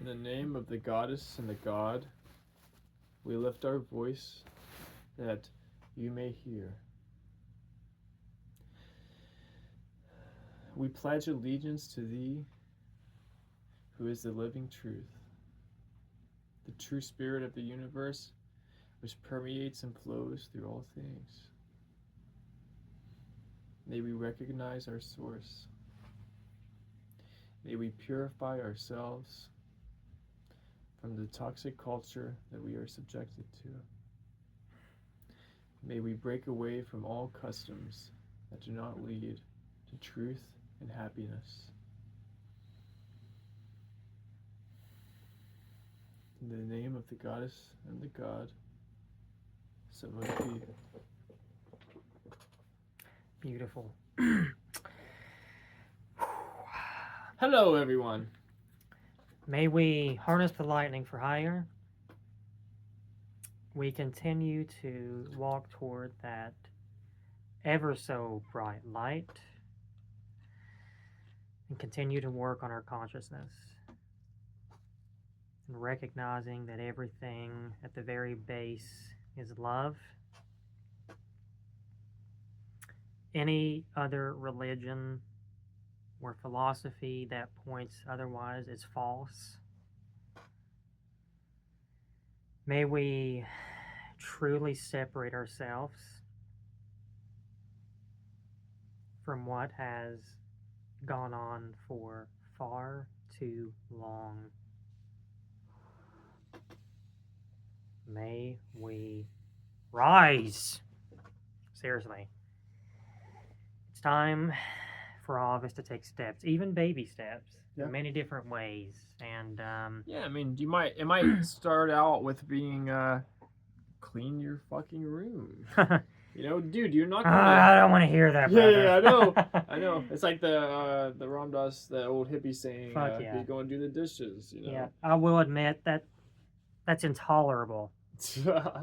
the name of the goddess and the god, we lift our voice that you may hear. We pledge allegiance to thee, who is the living truth, the true spirit of the universe, which permeates and flows through all things. May we recognize our source. May we purify ourselves from the toxic culture that we are subjected to. May we break away from all customs that do not lead to truth and happiness. In the name of the goddess and the god, so let it be. Beautiful. Hello, everyone. May we harness the lightning for hire. We continue to walk toward that ever so bright light and continue to work on our consciousness and recognizing that everything at the very base is love. Any other religion or philosophy that points otherwise is false. May we truly separate ourselves from what has gone on for far too long. May we rise. Seriously. It's time for all of us to take steps, even baby steps, in many different ways. And yeah, I mean, it might start out with being clean your fucking room. You know, dude, you're not gonna... I don't want to hear that, brother. Yeah, I know. I know. It's like the Ram Dass, the old hippie saying, yeah. he's going to do the dishes, you know? Yeah, I will admit that that's intolerable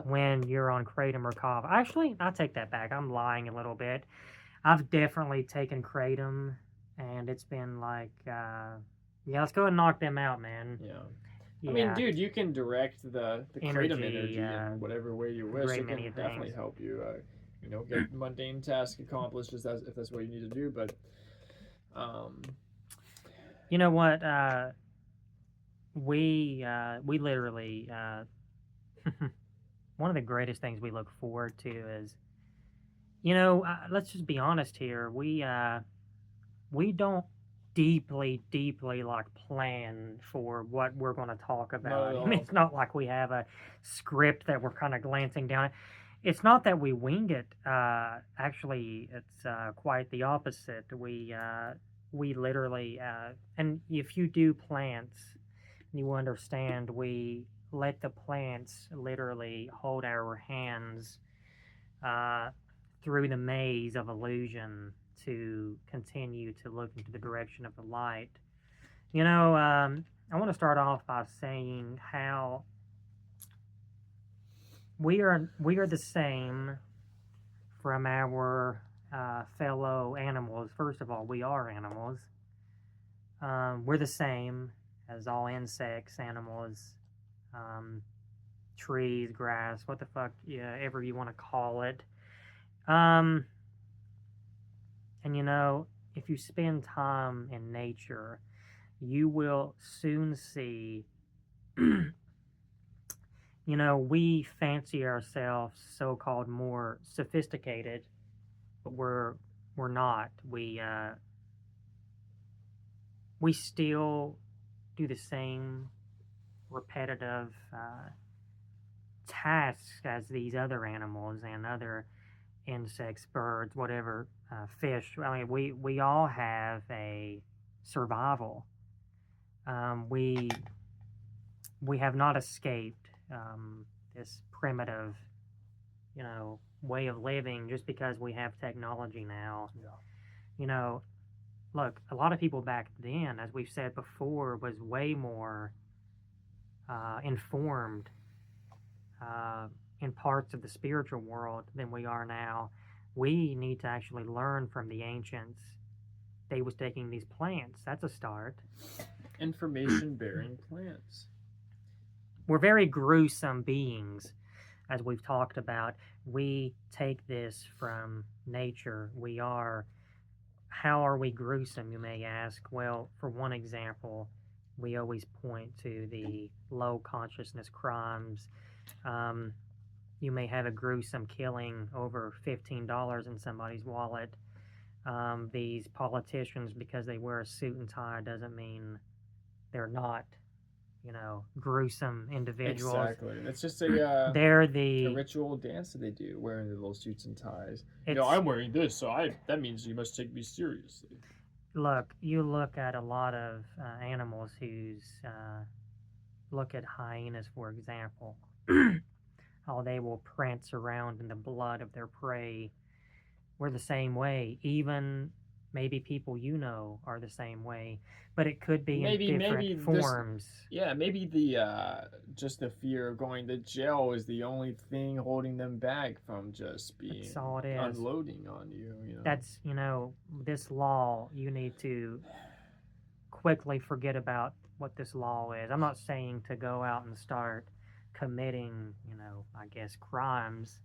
when you're on Kratom or Kava. Actually, I take that back. I'm lying a little bit. I've definitely taken Kratom, and it's been like, yeah, let's go and knock them out, man. Yeah. I mean, dude, you can direct the Kratom energy in whatever way you wish. It can definitely help you, you know, get mundane tasks accomplished if that's what you need to do. But, you know what? We literally, one of the greatest things we look forward to is, you know, let's just be honest here. We don't deeply like plan for what we're going to talk about. I mean, it's not like we have a script that we're kind of glancing down. It's not that we wing it. Actually, it's quite the opposite. We literally, and if you do plants, you understand, we let the plants literally hold our hands through the maze of illusion to continue to look into the direction of the light. You know, I want to start off by saying how we are the same from our fellow animals. First of all, we are animals. We're the same as all insects, animals, trees, grass, what the fuck, ever you want to call it. And you know, if you spend time in nature, you will soon see, you know, we fancy ourselves so-called more sophisticated, but we're not. We still do the same repetitive tasks as these other animals and other insects, birds, whatever, fish. I mean, we all have a survival. We have not escaped this primitive, you know, way of living just because we have technology now. Yeah. You know, look, a lot of people back then, as we've said before, was way more informed in parts of the spiritual world than we are now. We need to actually learn from the ancients. They was taking these plants. That's a start. information-bearing plants. We're very gruesome beings, as we've talked about. We take this from nature. How are we gruesome, you may ask? Well, for one example, we always point to the low consciousness crimes. Um, you may have a gruesome killing over $15 in somebody's wallet. These politicians, because they wear a suit and tie, doesn't mean they're not, gruesome individuals. Exactly. It's just a They're the ritual dance that they do, wearing their little suits and ties. it's I'm wearing this, so that means you must take me seriously. look. You look at a lot of animals whose look at hyenas, for example. How they will prance around in the blood of their prey. We're the same way. Even maybe people are the same way, but it could be in different forms. Yeah, maybe the just the fear of going to jail is the only thing holding them back from just being That's all it is. unloading on you. That's this law. You need to quickly forget about what this law is. I'm not saying to go out and start committing, I guess crimes.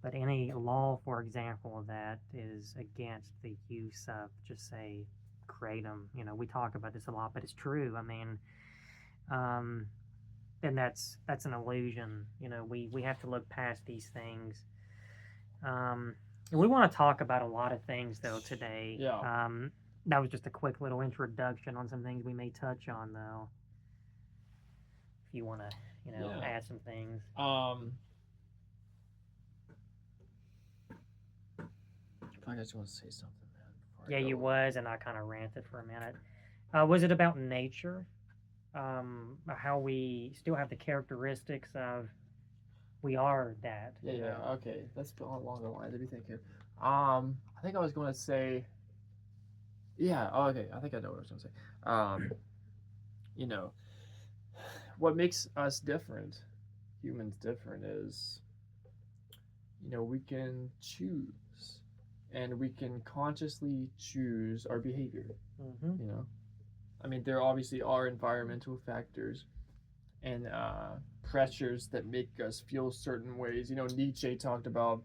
But any law, for example, that is against the use of, just say, kratom, we talk about this a lot, but it's true. I mean, then that's an illusion. We have to look past these things. We want to talk about a lot of things, though, today. Yeah. That was just a quick little introduction on some things we may touch on, though. If you want to, add some things. I just want to say something, man. Yeah, you was, and I kind of ranted for a minute. Was it about nature? How we still have the characteristics of we are that. Yeah. Okay, that's along the lines of you thinking. I think I was going to say. Yeah. Oh, okay. I think I know what I was going to say. What makes us different, humans different, is, we can choose. And we can consciously choose our behavior. Mm-hmm. I mean, there obviously are environmental factors and pressures that make us feel certain ways. Nietzsche talked about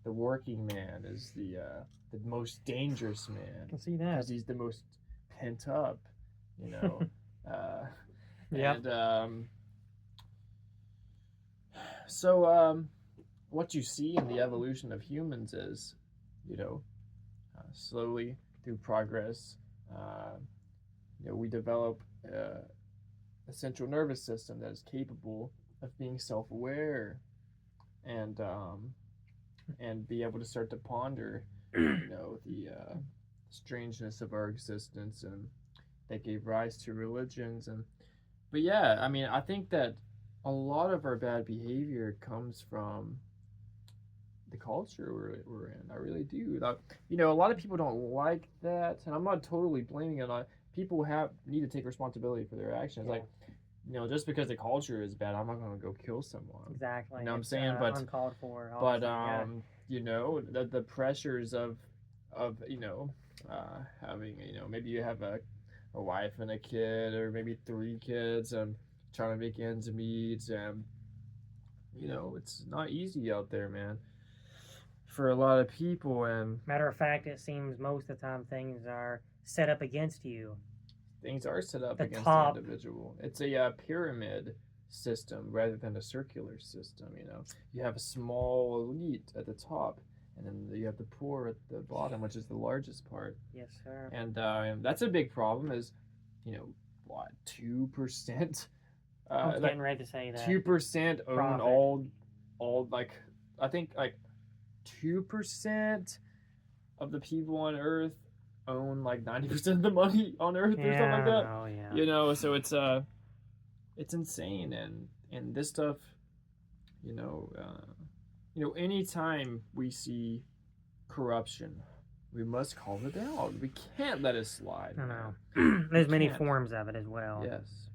the working man as the most dangerous man. I can see that. Because he's the most pent up. Yeah. And so what you see in the evolution of humans is, slowly through progress, we develop a central nervous system that is capable of being self-aware and be able to start to ponder, the strangeness of our existence, and that gave rise to religions. But yeah, I mean, I think that a lot of our bad behavior comes from the culture we're in. I really do. A lot of people don't like that, and I'm not totally blaming it on people. Need to take responsibility for their actions. Yeah. Like, just because the culture is bad, I'm not going to go kill someone. Exactly. You know what I'm saying? But uncalled for. But Yeah. the pressures of having, maybe you have a wife and a kid, or maybe 3 kids, and trying to make ends meet, and it's not easy out there, man, for a lot of people. And matter of fact, it seems most of the time things are set up against you. Things are set up against the individual. It's a pyramid system rather than a circular system. You have a small elite at the top, and then you have the poor at the bottom, which is the largest part. Yes, sir. And that's a big problem. Is 2%? I was getting ready to say that 2% own profit. all I think 2% of the people on Earth own 90% of the money on Earth, or something like that. Oh yeah. So it's insane, and this stuff, anytime we see corruption, we must call it out. We can't let it slide. I know. There's many forms of it as well. Yes.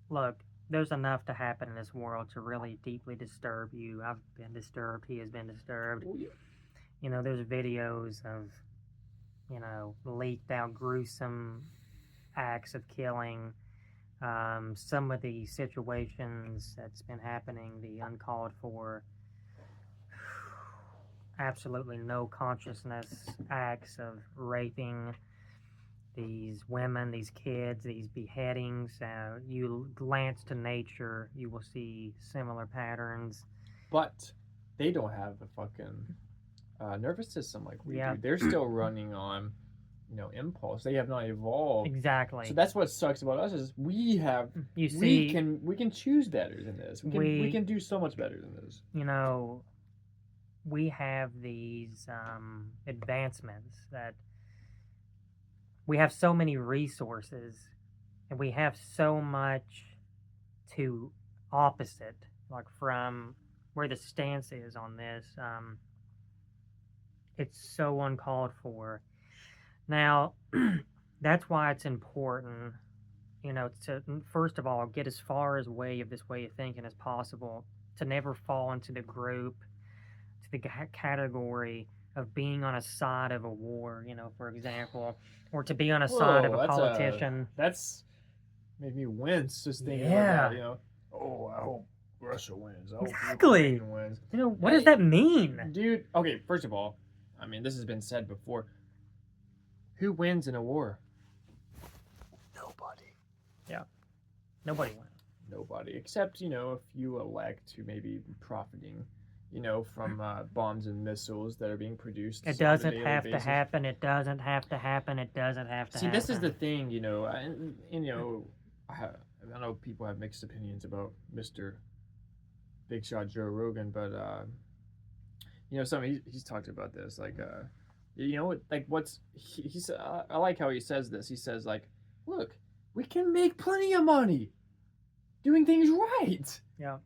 Look, there's enough to happen in this world to really deeply disturb you. I've been disturbed. He has been disturbed. Oh, yeah. There's videos of, leaked out gruesome acts of killing. Some of the situations that's been happening, the uncalled for, absolutely no consciousness acts of raping these women, these kids, these beheadings. You glance to nature, you will see similar patterns. But they don't have a fucking nervous system like we Yeah. do. They're still running on, impulse. They have not evolved. Exactly. So that's what sucks about us is we can choose better than this. We can do so much better than this. We have these advancements that we have so many resources and we have so much to opposite, like from where the stance is on this. It's so uncalled for. Now, that's why it's important, to first of all get as far as this way of thinking as possible, to never fall into the group, to the category of being on a side of a war, for example, or to be on a side of a politician. That's made me wince just thinking about that. Oh, I hope Russia wins. I hope Exactly. Ukraine wins. What does that mean? Dude, okay, first of all, I mean, this has been said before. Who wins in a war? Nobody. Yeah. Nobody wins. Nobody. Except, a few elect who may be profiting, from bombs and missiles that are being produced. It doesn't have to happen. It doesn't have to happen. It doesn't have to happen. See, this is the thing, I know people have mixed opinions about Mr. Big Shot Joe Rogan, but, he's talked about this, like, I like how he says this. He says, like, look, we can make plenty of money doing things right. Yeah.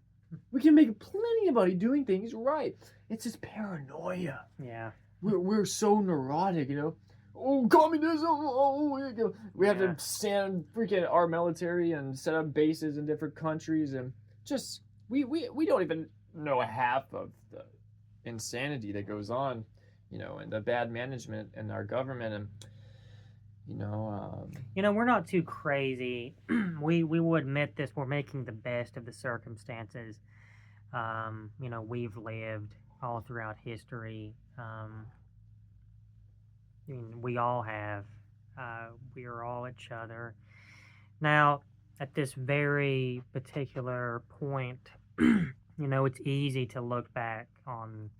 We can make plenty of money doing things right. It's just paranoia. Yeah. We're so neurotic, Oh, communism! Oh, we have to stand freaking our military and set up bases in different countries, and just we don't even know half of the insanity that goes on, and the bad management in our government, and we're not too crazy. we will admit this. We're making the best of the circumstances. We've lived all throughout history. We all have. We are all each other. Now, at this very particular point, it's easy to look back on,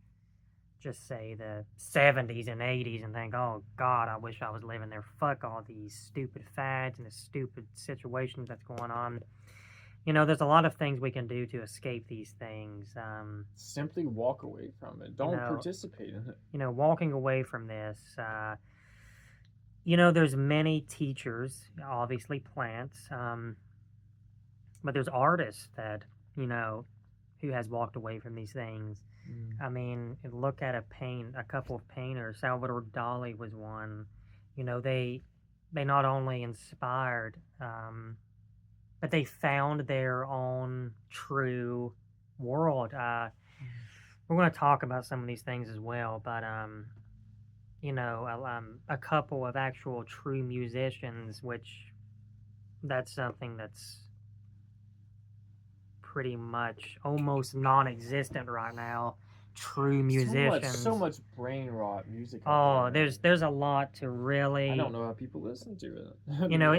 just say, the 70s and 80s and think, oh, God, I wish I was living there. Fuck all these stupid fads and the stupid situations that's going on. There's a lot of things we can do to escape these things. Simply walk away from it. Don't participate in it. Walking away from this. There's many teachers, obviously plants, but there's artists that, who has walked away from these things. I mean, look at a couple of painters. Salvador Dali was one. They not only inspired, but they found their own true world. We're going to talk about some of these things as well, but a couple of actual true musicians, which that's something that's pretty much almost non-existent right now. True musicians. So much brain rot music. Oh, there's a lot to really. I don't know how people listen to it.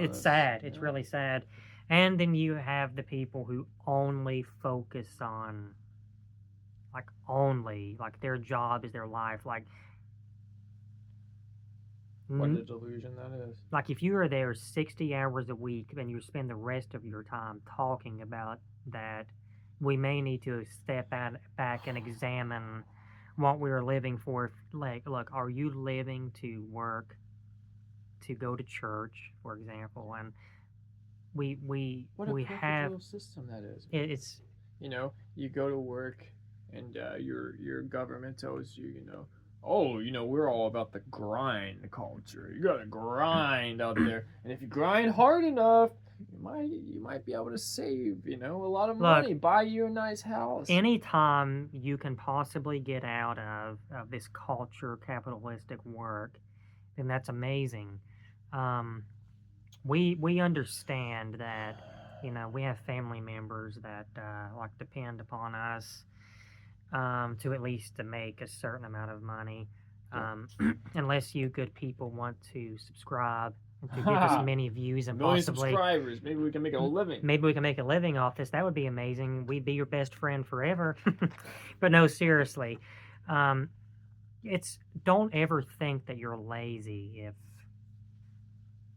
It's sad. It's really sad. And then you have the people who only focus on, their job is their life. What a delusion that is. Like, if you are there 60 hours a week and you spend the rest of your time talking about that, we may need to step back and examine what we're living for. Look, are you living to work, to go to church, for example? And what a have little system that is. It's you go to work and your government tells you, oh, we're all about the grind culture. You gotta grind out there, and if you grind hard enough, you might be able to save, a lot of money, buy you a nice house. Anytime you can possibly get out of this culture, capitalistic work, then that's amazing. Um, we understand that, you know, we have family members that like depend upon us to at least to make a certain amount of money. Yep. Unless you good people want to subscribe and to give us many views A and million possibly subscribers. Maybe we can make a living. maybe we can make a living off this. That would be amazing. We'd be your best friend forever. But no, seriously, um, it's don't ever think that you're lazy if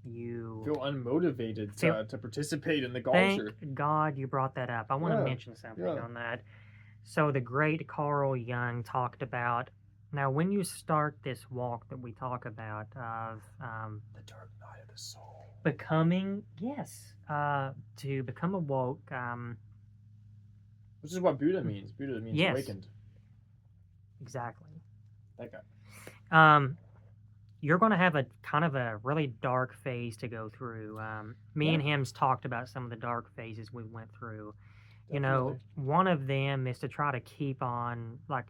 you Feel unmotivated Feel- to participate in the thank culture. God you brought that up. I want to Yeah, mention something yeah. on that. So the great Carl Jung talked about, now when you start this walk that we talk about of The dark night of the soul. becoming, yes, to become awoke, Which is what Buddha means. Buddha means Yes. awakened. exactly. That guy. You're going to have a kind of a really dark phase to go through. Me and him's talked about some of the dark phases we went through. You know, one of them is to try to keep on, like,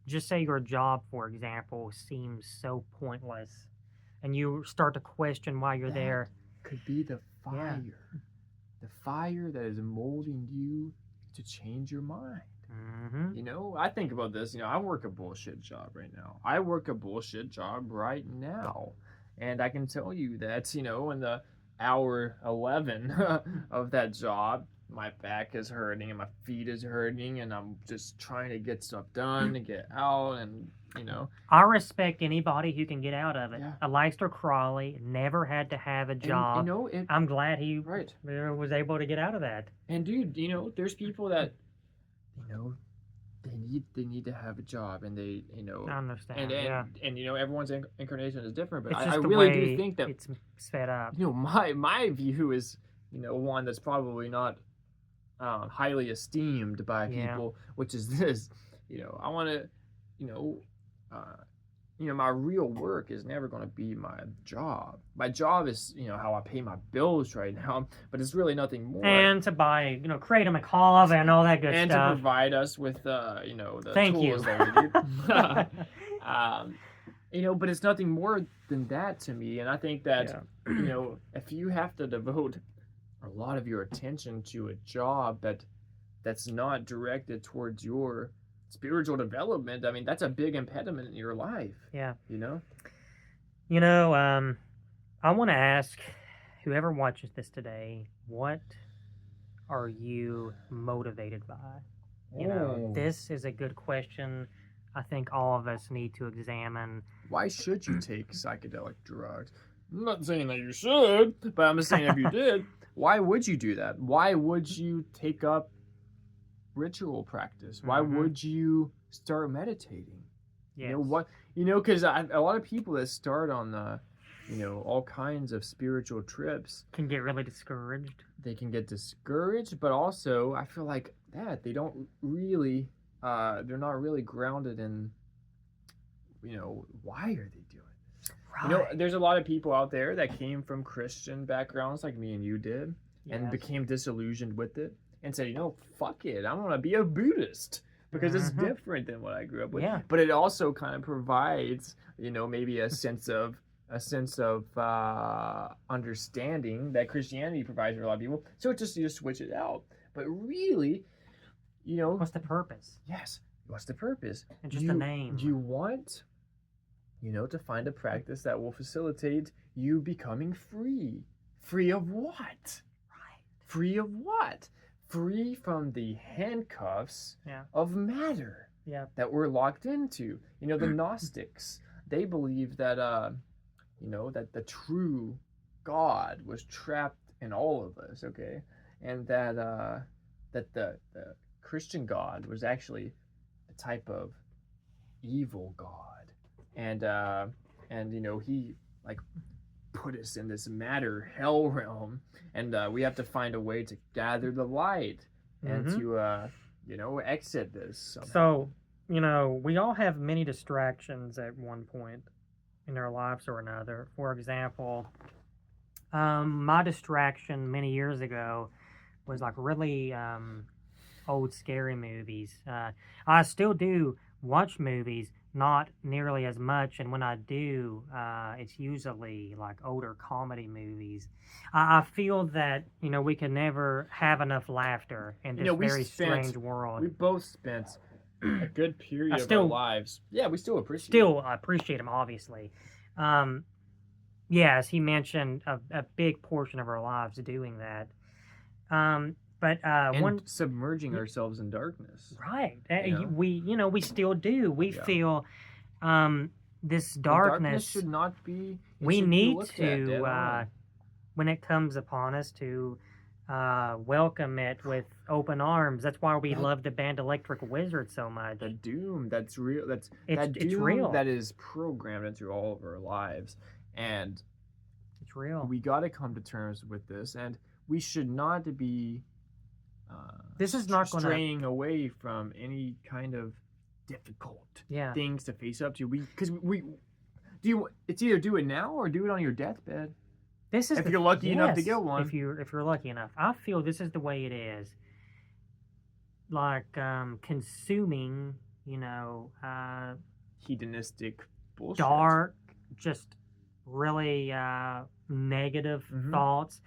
just say your job, for example, seems so pointless, and you start to question why you're there. Could be the fire. Yeah. The fire that is molding you to change your mind. Mm-hmm. You know, I think about this. You know, I work a bullshit job right now. I work a bullshit job right now. And I can tell you that, you know, in the hour 11 of that job, my back is hurting and my feet is hurting, and I'm just trying to get stuff done and get out, and, you know. I respect anybody who can get out of it. Yeah. Aleister Crowley never had to have a job. And, you know, I'm glad he right. was able to get out of that. And, dude, you know, there's people that, you know, they need to have a job, and they, you know, I understand. and you know, everyone's incarnation is different, but It's I just the really way do think that it's set up. you know, my view is, you know, one that's probably not highly esteemed by people, which is this. You know, I want to, you know, my real work is never going to be my job. My job is, you know, how I pay my bills right now, but it's really nothing more. And to buy, you know, Create a McCall and all that good and stuff. to provide us with, you know, the Thank tools you. that we need. You know, but it's nothing more than that to me. And I think that, you know, if you have to devote a lot of your attention to a job that's not directed towards your spiritual development, I mean, that's a big impediment in your life. Yeah. You know? You know, I want to ask whoever watches this today, what are you motivated by? You know, this is a good question. I think all of us need to examine. Why should you take psychedelic drugs? I'm not saying that you should, but I'm just saying if you did, why would you do that? Why would you take up ritual practice? Why would you start meditating? Yes. You know what? You know, because a lot of people that start on the, you know, all kinds of spiritual trips can get really discouraged. They can get discouraged, but also I feel like that they don't really, they're not really grounded in, you know, why are they doing this? Right. You know, there's a lot of people out there that came from Christian backgrounds like me and you did, and became disillusioned with it and said, you know, fuck it, I'm gonna be a Buddhist because it's different than what I grew up with. Yeah. But it also kind of provides, you know, maybe a sense of understanding that Christianity provides for a lot of people. So it just, you just switch it out. But really, you know, what's the purpose? Yes, what's the purpose? And just the name. Do you want, you know, to find a practice that will facilitate you becoming free? Free of what? Right. Free of what? Free from the handcuffs of matter that we're locked into. You know, the Gnostics, they believe that, you know, that the true God was trapped in all of us, okay? And that that the Christian God was actually a type of evil God. And you know, he like put us in this matter hell realm, and we have to find a way to gather the light and to you know, exit this somehow. So, you know, we all have many distractions at one point in our lives or another. For example, my distraction many years ago was like really old scary movies. I still do watch movies, not nearly as much. And when I do, it's usually like older comedy movies. I feel that, we can never have enough laughter in You this know, very strange world. we both spent a good I period of our still lives. Yeah, we still appreciate still appreciate him, obviously. Um, yeah, as he mentioned, a big portion of our lives doing that. But and one submerging ourselves in darkness. right, You know, we still do. We yeah. feel this The darkness darkness. should not be. It We should be need looked at dead to, on. when it comes upon us, to welcome it with open arms. That's why we That love the band Electric Wizard so much. the doom that's real. That's It's that it's doom real. that is programmed into all of our lives, and It's real. we got to come to terms with this, and we should not be This is not going to. straying away from any kind of difficult Yeah. things to face up to. Because we do you. It's either do it now or do it on your deathbed. This is If you're lucky enough to yes, get one. If you're lucky enough, I feel this is the way it is. Like consuming, Hedonistic bullshit. dark, just really negative Mhm. thoughts,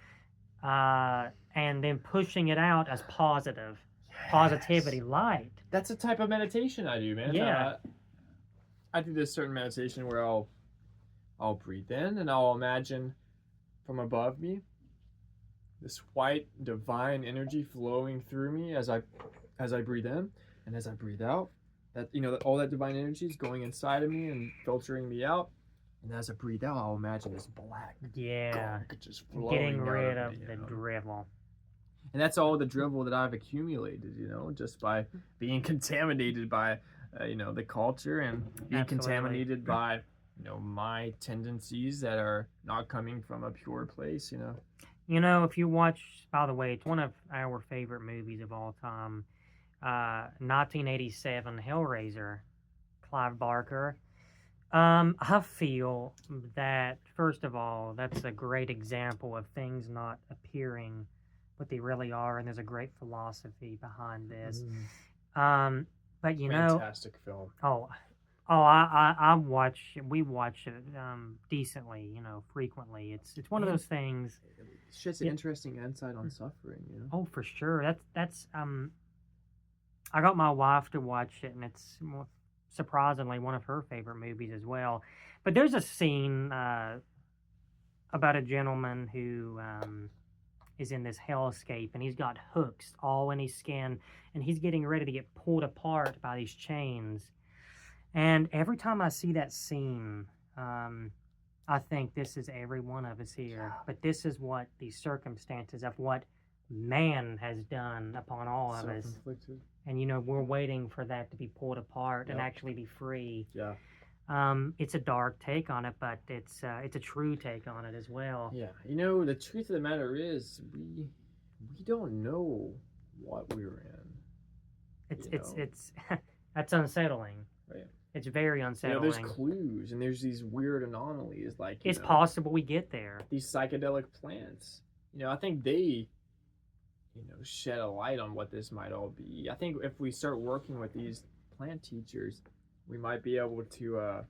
and then pushing it out as positivity, Yes. light. That's the type of meditation I do, man. Yeah. I do this certain meditation where I'll breathe in and I'll imagine from above me this white divine energy flowing through me as I breathe in, and as I breathe out, that all that divine energy is going inside of me and filtering me out. And as I breathe out, I'll imagine this black gunk just flowing Getting rid out of me, the drivel. And that's all the drivel that I've accumulated, just by being contaminated by, the culture, and being contaminated by, my tendencies that are not coming from a pure place, If you watch, by the way, it's one of our favorite movies of all time, 1987 Hellraiser, Clive Barker. I feel that, first of all, that's a great example of things not appearing what they really are, and there's a great philosophy behind this. But fantastic film. We watch it decently, frequently. It's one of those things. It's just an interesting insight on suffering, Oh, for sure. That's I got my wife to watch it, and it's surprisingly one of her favorite movies as well. But there's a scene about a gentleman who is in this hellscape, and he's got hooks all in his skin, and he's getting ready to get pulled apart by these chains. And every time I see that scene, I think this is every one of us here. But this is what the circumstances of what man has done upon all of us. And we're waiting for that to be pulled apart and actually be free. Yeah. It's a dark take on it, but it's a true take on it as well. Yeah. The truth of the matter is we don't know what we're in. It's that's unsettling. Right. It's very unsettling. There's clues, and there's these weird anomalies, like it's possible we get there. These psychedelic plants. I think they shed a light on what this might all be. I think if we start working with these plant teachers, we might be able to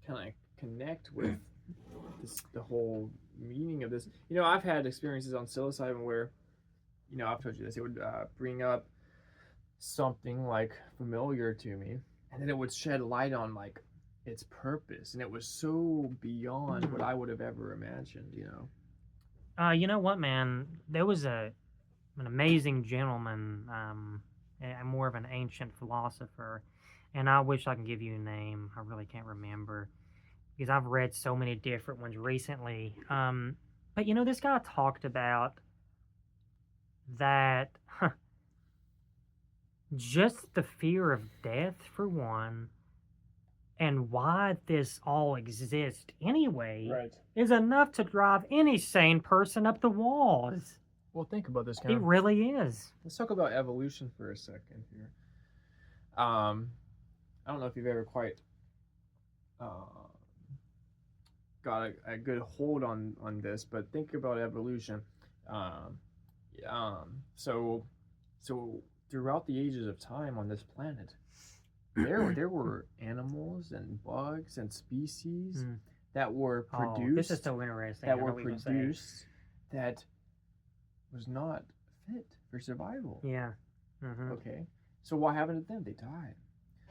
kind of connect with the whole meaning of this. I've had experiences on psilocybin where, I've told you this, it would bring up something like familiar to me, and then it would shed light on like its purpose, and it was so beyond what I would have ever imagined. You know what, man? There was an amazing gentleman, more of an ancient philosopher, and I wish I can give you a name. I really can't remember because I've read so many different ones recently. But this guy talked about that just the fear of death, for one, and why this all exists anyway, Right. is enough to drive any sane person up the walls. Well, think about this, It really is. Let's talk about evolution for a second here. I don't know if you've ever quite got a good hold on this, but think about evolution. So throughout the ages of time on this planet, there were animals and bugs and species Mm. that were Oh, this is produced so interesting. that I know were what you're gonna say. produced that was not fit for survival. Yeah. Mm-hmm. Okay, so what happened to them? They died.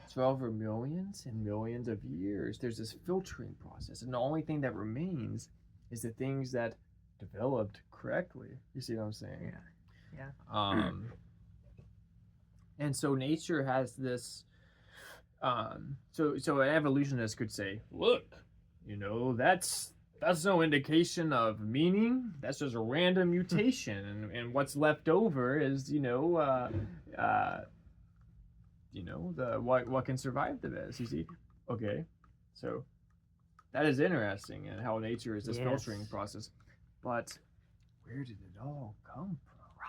So over millions and millions of years, there's this filtering process, and the only thing that remains is the things that developed correctly. You see what I'm saying? Yeah. And so nature has this. So an evolutionist could say, look, that's no indication of meaning. That's just a random mutation, and what's left over is the what can survive the best. You see, okay, so that is interesting, and how nature is this filtering process. But where did it all come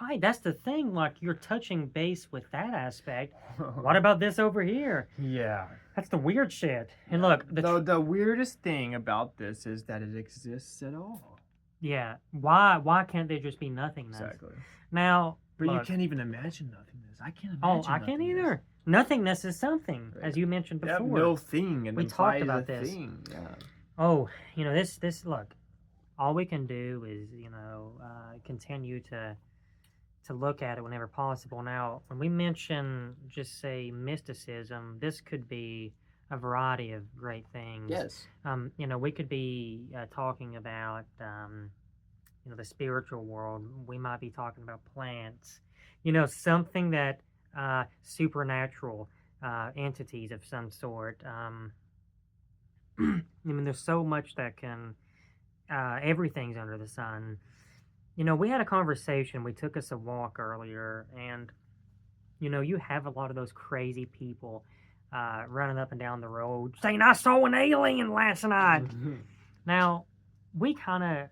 Right, that's the thing. Like, you're touching base with that aspect. from? What about this over here? Yeah, That's the weird shit. And look, the weirdest thing about this is that it exists at all. yeah. Why can't there just be nothingness? Exactly. Now, But look, you can't even imagine nothingness. I can't imagine. oh, I can't nothingness. either. Nothingness is something, Right. as you mentioned Yeah, before. no thing, and We implies talked about a this. thing. Yeah. Oh, this. Look, all we can do is continue to look at it whenever possible. Now, when we mention, just say, mysticism, this could be a variety of great things. Yes. We could be talking about the spiritual world. We might be talking about plants. Something that supernatural entities of some sort. There's so much that can. Everything's under the sun. We had a conversation. We took us a walk earlier, and you have a lot of those crazy people running up and down the road saying, "I saw an alien last night." Now, we kind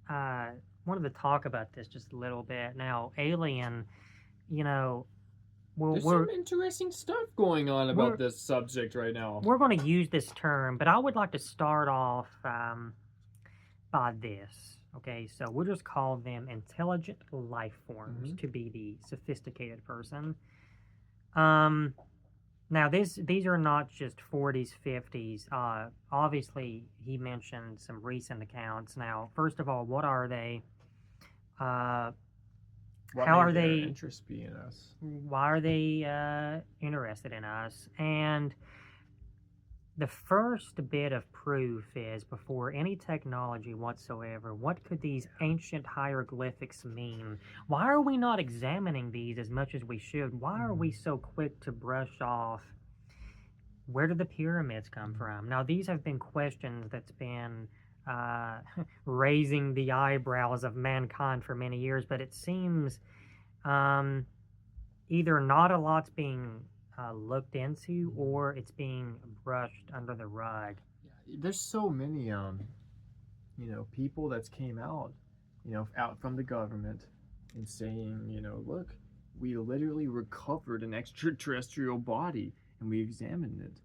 of wanted to talk about this just a little bit. Now, alien, There's some interesting stuff going on about this subject right now. We're going to use this term, but I would like to start off by this. Okay, so we'll just call them intelligent life forms to be the sophisticated person. Now, these are not just 40s, 50s. Obviously, he mentioned some recent accounts. Now, first of all, what are they? How are they? Interest be in us? Why are they interested in us? And the first bit of proof is, before any technology whatsoever, what could these ancient hieroglyphics mean? Why are we not examining these as much as we should? Why are we so quick to brush off, where did the pyramids come from? Now, these have been questions that's been raising the eyebrows of mankind for many years, but it seems either not a lot's being looked into, or it's being brushed under the rug. Yeah, there's so many people that's came out out from the government and saying, look, we literally recovered an extraterrestrial body and we examined it.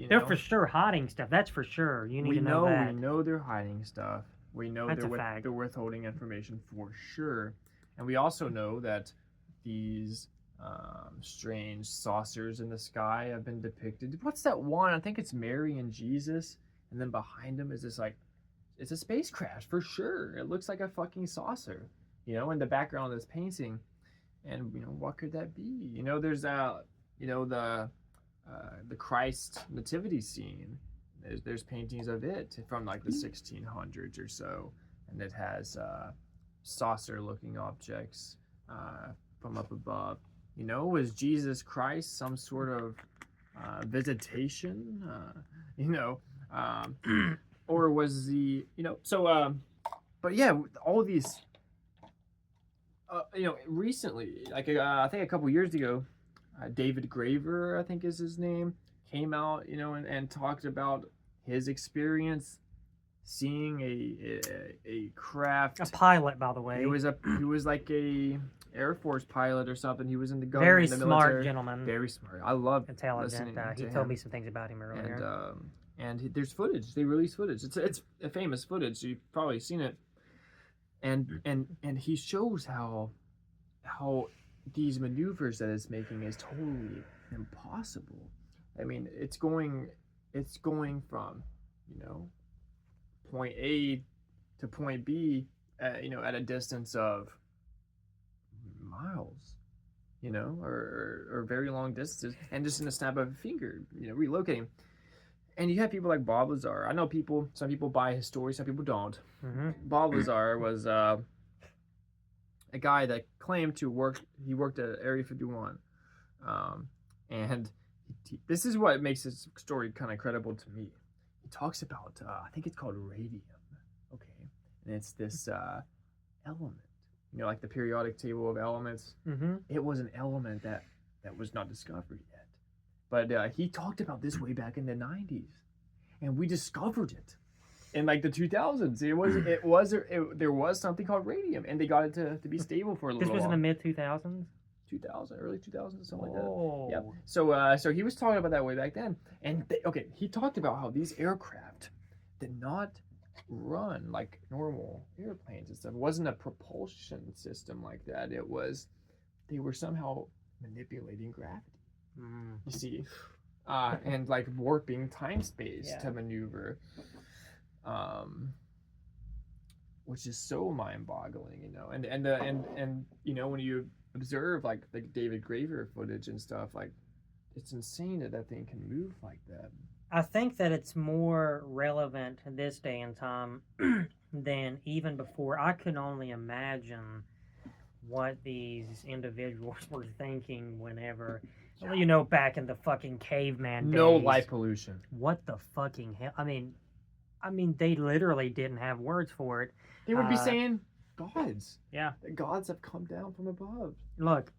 They're for sure hiding stuff. That's for sure. You need to know that. We know they're hiding stuff. We know they're withholding information for sure, and we also know that these strange saucers in the sky have been depicted. What's that one? I think it's Mary and Jesus, and then behind them is this, like, it's a spacecraft for sure. It looks like a fucking saucer, in the background of this painting. And what could that be? There's the Christ nativity scene. There's paintings of it from like the 1600s or so, and it has saucer looking objects from up above. Was Jesus Christ some sort of visitation? Or was the but yeah, all these recently, like I think a couple years ago, David Graver, I think is his name, came out and talked about his experience seeing a craft. A pilot, by the way. He was like a Air Force pilot or something. He was in the government. Very the smart military. gentleman. Very smart. I love intelligent. He told me some things about him earlier. And there's footage. They released footage. It's a famous footage. So you've probably seen it. And he shows how these maneuvers that it's making is totally impossible. I mean, it's going from, you know, point A to point B, at a distance of miles, or very long distances, and just in a snap of a finger, relocating. And you have people like Bob Lazar. I know some people buy his story, some people don't. Mm-hmm. Bob Lazar was a guy that claimed he worked at Area 51. And this is what makes his story kind of credible to me. He talks about, I think it's called radium, okay? And it's this element, like the periodic table of elements. Mm-hmm. It was an element that was not discovered yet. But he talked about this way back in the 90s, and we discovered it in like the 2000s. There was something called radium, and they got it to be stable for a little. This was in the mid 2000s. 2000, early 2000s, something Oh. like that. Yeah. So he was talking about that way back then, and he talked about how these aircraft did not run like normal airplanes and stuff. It wasn't a propulsion system like that. They were somehow manipulating gravity. Mm. You see, and like warping time space to maneuver, which is so mind-boggling, and when you observe like David Graver footage and stuff, like it's insane that thing can move like that. I think that it's more relevant in this day and time than even before. I can only imagine what these individuals were thinking whenever, back in the fucking caveman days. No light pollution. What the fucking hell? I mean, they literally didn't have words for it. They would be saying gods. Yeah. The gods have come down from above. Look,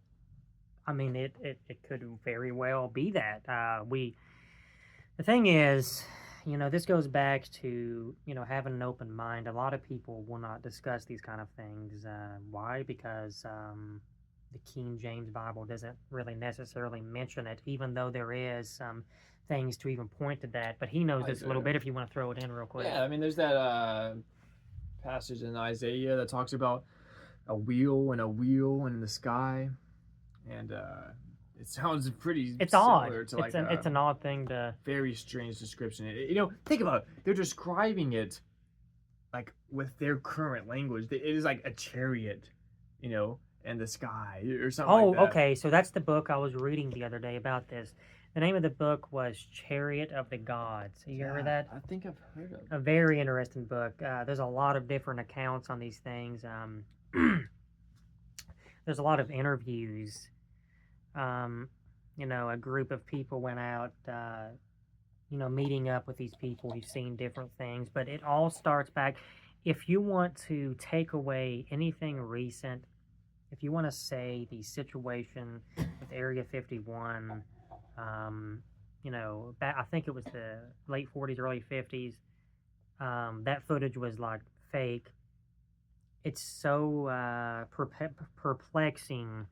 I mean, it could very well be that. The thing is, this goes back to, having an open mind. A lot of people will not discuss these kind of things. Why? Because the King James Bible doesn't really necessarily mention it, even though there is some things to even point to that. But he knows this a little bit if you want to throw it in real quick. Yeah, I mean, there's that passage in Isaiah that talks about a wheel in the sky, and it sounds pretty similar odd. to like it's an odd thing to... Very strange description. Think about it. They're describing it like with their current language. It is like a chariot, in the sky or something like that. Oh, okay. So that's the book I was reading the other day about this. The name of the book was Chariot of the Gods. You heard of that? I think I've heard of it. A very interesting book. There's a lot of different accounts on these things. There's a lot of interviews. A group of people went out, meeting up with these people who've seen different things. But it all starts back. If you want to take away anything recent, if you want to say the situation with Area 51, I think it was the late 40s, early 50s, that footage was like fake. It's so perplexing.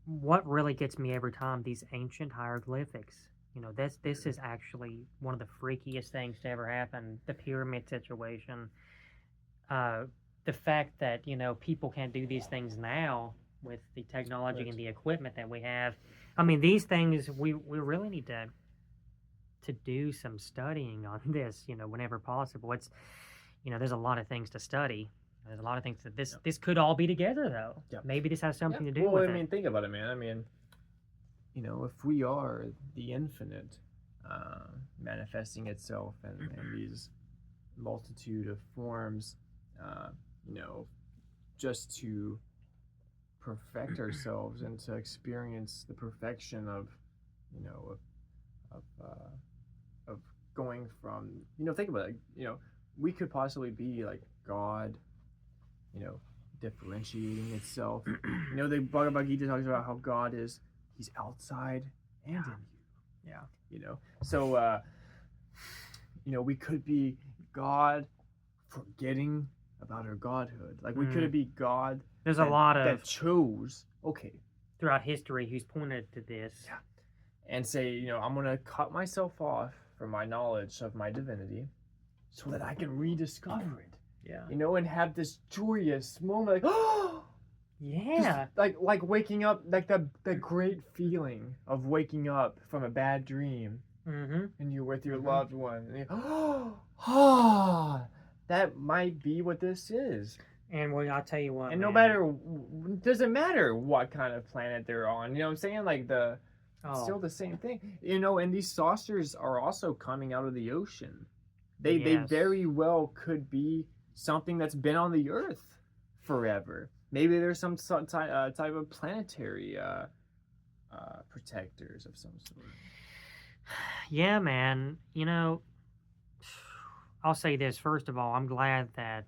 What really gets me every time, these ancient hieroglyphics. This is actually one of the freakiest things to ever happen. The pyramid situation. The fact that, people can't do these things now with the technology and the equipment that we have. I mean, these things, we really need to do some studying on this, whenever possible. It's, there's a lot of things to study. There's a lot of things that this could all be together, though. Yep. Maybe this has something to do with it. I mean, think about it, man. I mean, if we are the infinite manifesting itself in these multitude of forms, just to perfect ourselves and to experience the perfection of going from, think about it, we could possibly be like God, differentiating itself. The Bhagavad Gita talks about how God he's outside and in you. Yeah. So, we could be God forgetting about our godhood. Like, we could be God. There's a lot of... that chose, throughout history, who's pointed to this. Yeah. And say, I'm going to cut myself off from my knowledge of my divinity so that I can rediscover it. Yeah. And have this joyous moment like, oh, Yeah. Like waking up, like the great feeling of waking up from a bad dream Mm-hmm. and you're with your Mm-hmm. loved one. And that might be what this is. And well, I'll tell you what, And man. no matter, doesn't matter what kind of planet they're on. You know what I'm saying? Like it's still the same thing. You know, and these saucers are also coming out of the ocean. They Yes. very well could be something that's been on the Earth forever. Maybe there's some type of planetary protectors of some sort. Yeah, man. You know, I'll say this first of all. I'm glad that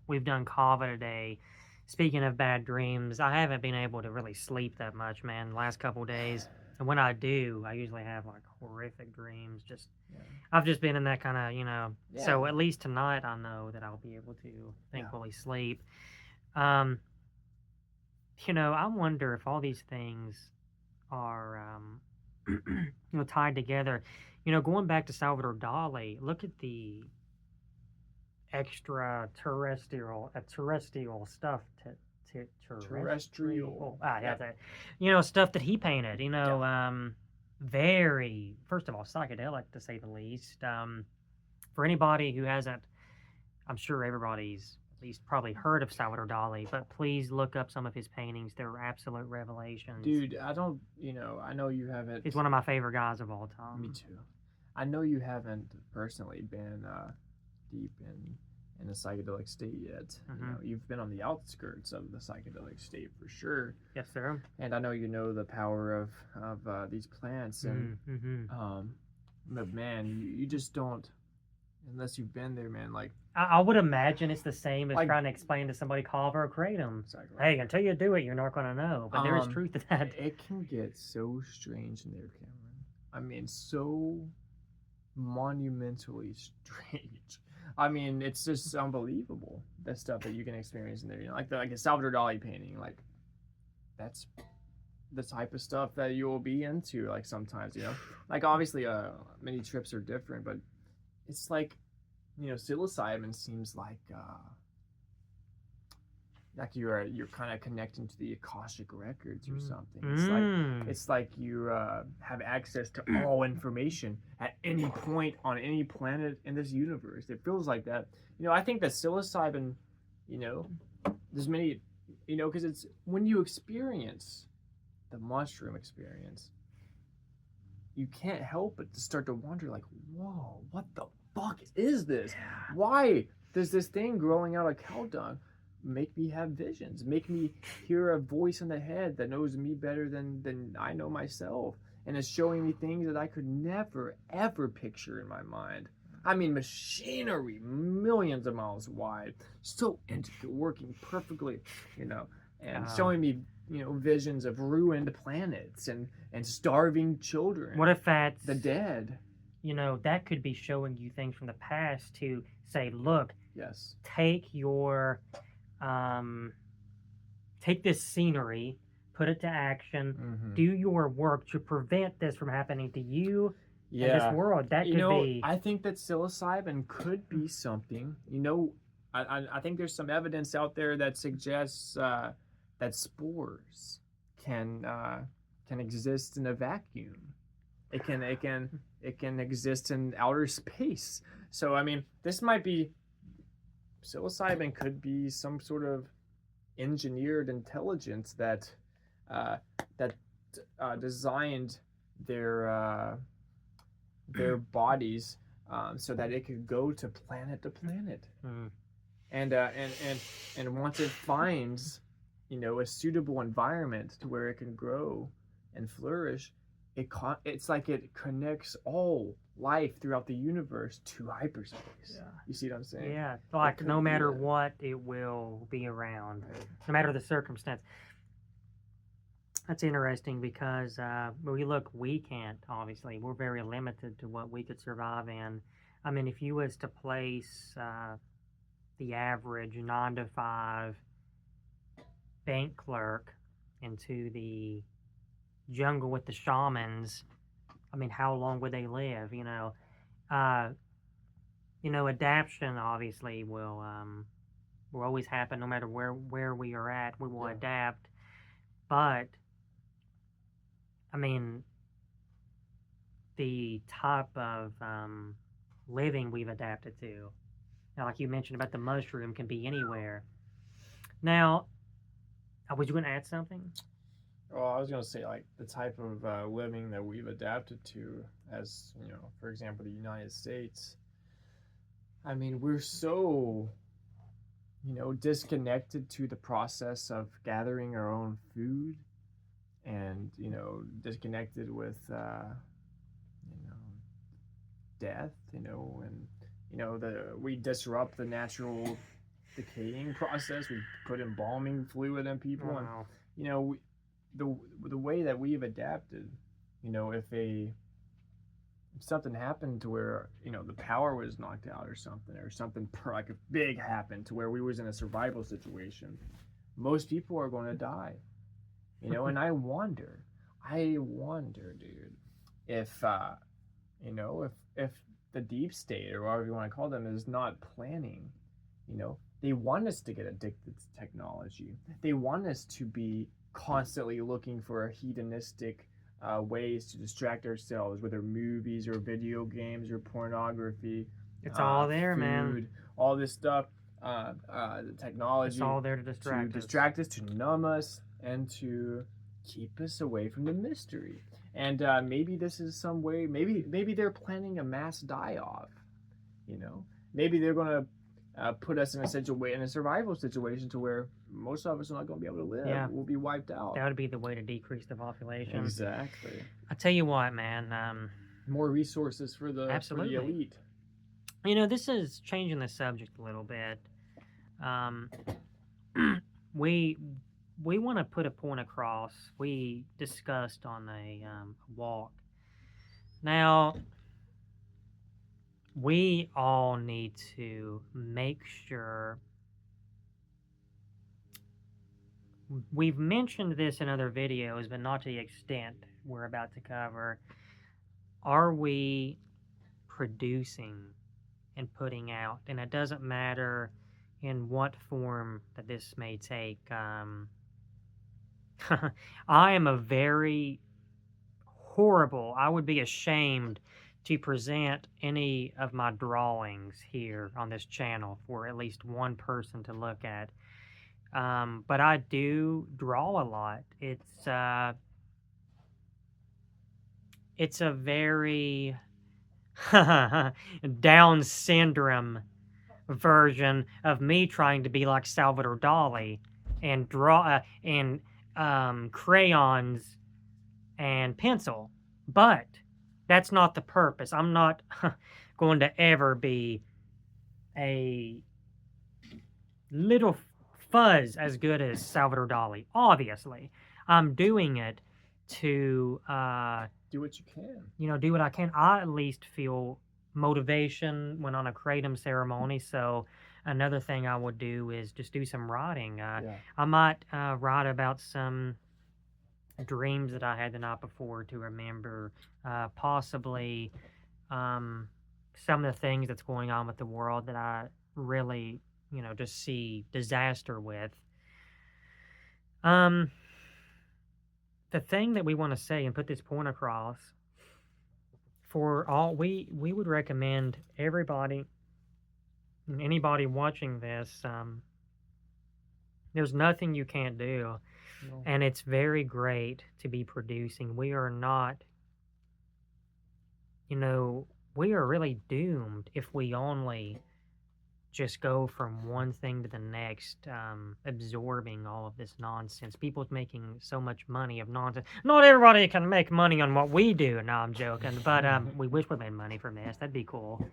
we've done Kava today. Speaking of bad dreams, I haven't been able to really sleep that much, man, the last couple days. And when I do, I usually have like horrific dreams. Just I've just been in that kind of, So at least tonight, I know that I'll be able to thankfully sleep. I wonder if all these things are, tied together. Going back to Salvador Dali, look at the terrestrial stuff Terrestrial. that stuff that he painted, very, first of all, psychedelic to say the least. For anybody who hasn't, I'm sure everybody's at least probably heard of Salvador Dali, but please look up some of his paintings. They're absolute revelations. Dude, I know you haven't. He's one of my favorite guys of all time. Me too. I know you haven't personally been deep in the psychedelic state yet. Mm-hmm. You've been on the outskirts of the psychedelic state for sure. Yes, sir. And I know you know the power of these plants, and but man, you just don't, unless you've been there, man. Like I would imagine it's the same as trying to explain to somebody Kava or Kratom. Exactly. Hey, until you do it, you're not going to know. But there is truth to that. It can get so strange in there, Cameron. I mean, so monumentally strange. I mean, it's just unbelievable, the stuff that you can experience in there. Like a Salvador Dali painting, like that's the type of stuff that you'll be into. Like sometimes, like obviously, many trips are different, but it's like, psilocybin seems like you're kind of connecting to the Akashic records or something. It's like you have access to all information at any point on any planet in this universe. It feels like that. I think that psilocybin, there's many, because it's when you experience the mushroom experience, you can't help but to start to wonder, like, whoa, what the fuck is this? Yeah. Why does this thing growing out of cow dung make me have visions, make me hear a voice in the head that knows me better than I know myself, and is showing me things that I could never ever picture in my mind? I mean, machinery millions of miles wide, so intricate, working perfectly, and showing me visions of ruined planets and starving children. What if that's the dead? That could be showing you things from the past to say, look, yes, take this scenery, put it to action, do your work to prevent this from happening to you and this world. That could be. I think that psilocybin could be something. I think there's some evidence out there that suggests that spores can exist in a vacuum. It can exist in outer space. So I mean, this might be, psilocybin could be some sort of engineered intelligence that designed their bodies so that it could go to planet, and once it finds a suitable environment to where it can grow and flourish, it's like it connects all life throughout the universe to hyperspace. Yeah. You see what I'm saying? Yeah, like no matter what, it will be around, no matter the circumstance. That's interesting because we can't, obviously, we're very limited to what we could survive in. I mean, if you was to place the average 9-to-5 bank clerk into the jungle with the shamans, I mean, how long would they live? Adaptation obviously will will always happen no matter where we are at. We will Yeah. adapt. But I mean, the type of living we've adapted to. Now, like you mentioned about the mushroom, can be anywhere. Now, was you going to add something? Well, I was gonna say like the type of living that we've adapted to, as you know, for example, the United States. I mean, we're so disconnected to the process of gathering our own food, and disconnected with you know death. And we disrupt the natural decaying process. We put embalming fluid in people, and Wow. you know we, the way that we've adapted, if something happened to where the power was knocked out or something like a big happened to where we was in a survival situation, most people are going to die. And I wonder, dude, if if the deep state, or whatever you want to call them, is not planning. They want us to get addicted to technology. They want us to be constantly looking for hedonistic ways to distract ourselves, whether movies or video games or pornography, It's all there, man. food, all this stuff, the It's technology, all there to to distract us. distract us, to numb us, and to keep us away from the mystery. And maybe this is some way. Maybe they're planning a mass die-off. Maybe they're gonna put us in a survival situation to where most of us are not going to be able to live. Yeah. We'll be wiped out. That would be the way to decrease the population. Exactly. I tell you what, man. More resources for the Absolutely. elite. This is changing the subject a little bit. We want to put a point across. We discussed on a walk. Now, we all need to make sure. We've mentioned this in other videos, but not to the extent we're about to cover. Are we producing and putting out? And it doesn't matter in what form that this may take. I am a very horrible, I would be ashamed to present any of my drawings here on this channel for at least one person to look at. But I do draw a lot. It's a very Down syndrome version of me trying to be like Salvador Dali and draw in crayons and pencil. But that's not the purpose. I'm not going to ever be a little fuzz as good as Salvador Dali. Obviously, I'm doing it to do what you can. Do what I can. I at least feel motivation when on a kratom ceremony. So another thing I would do is just do some writing. Yeah. I might write about some dreams that I had the night before to remember, possibly some of the things that's going on with the world that I really, just see disaster with. The thing that we want to say and put this point across for all, we would recommend everybody, anybody watching this, there's nothing you can't do. No. And it's very great to be producing. We are not, we are really doomed if we only just go from one thing to the next, absorbing all of this nonsense. People's making so much money of nonsense. Not everybody can make money on what we do. No, I'm joking. But we wish we made money from this. That'd be cool.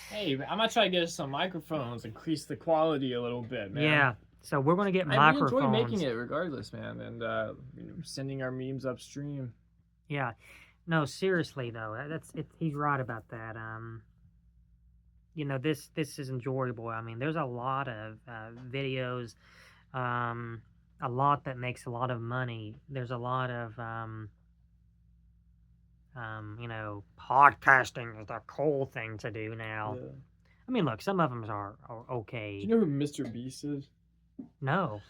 Hey, I'm gonna try to get us some microphones, increase the quality a little bit, man. Yeah. So we're gonna get microphones. We enjoy making it regardless, man, and sending our memes upstream. Yeah. No, seriously though, that's it. He's right about that. This is enjoyable. I mean, there's a lot of videos, a lot that makes a lot of money. There's a lot of, podcasting is a cool thing to do now. Yeah. I mean, look, some of them are Do okay. you know who Mr. Beast is? No.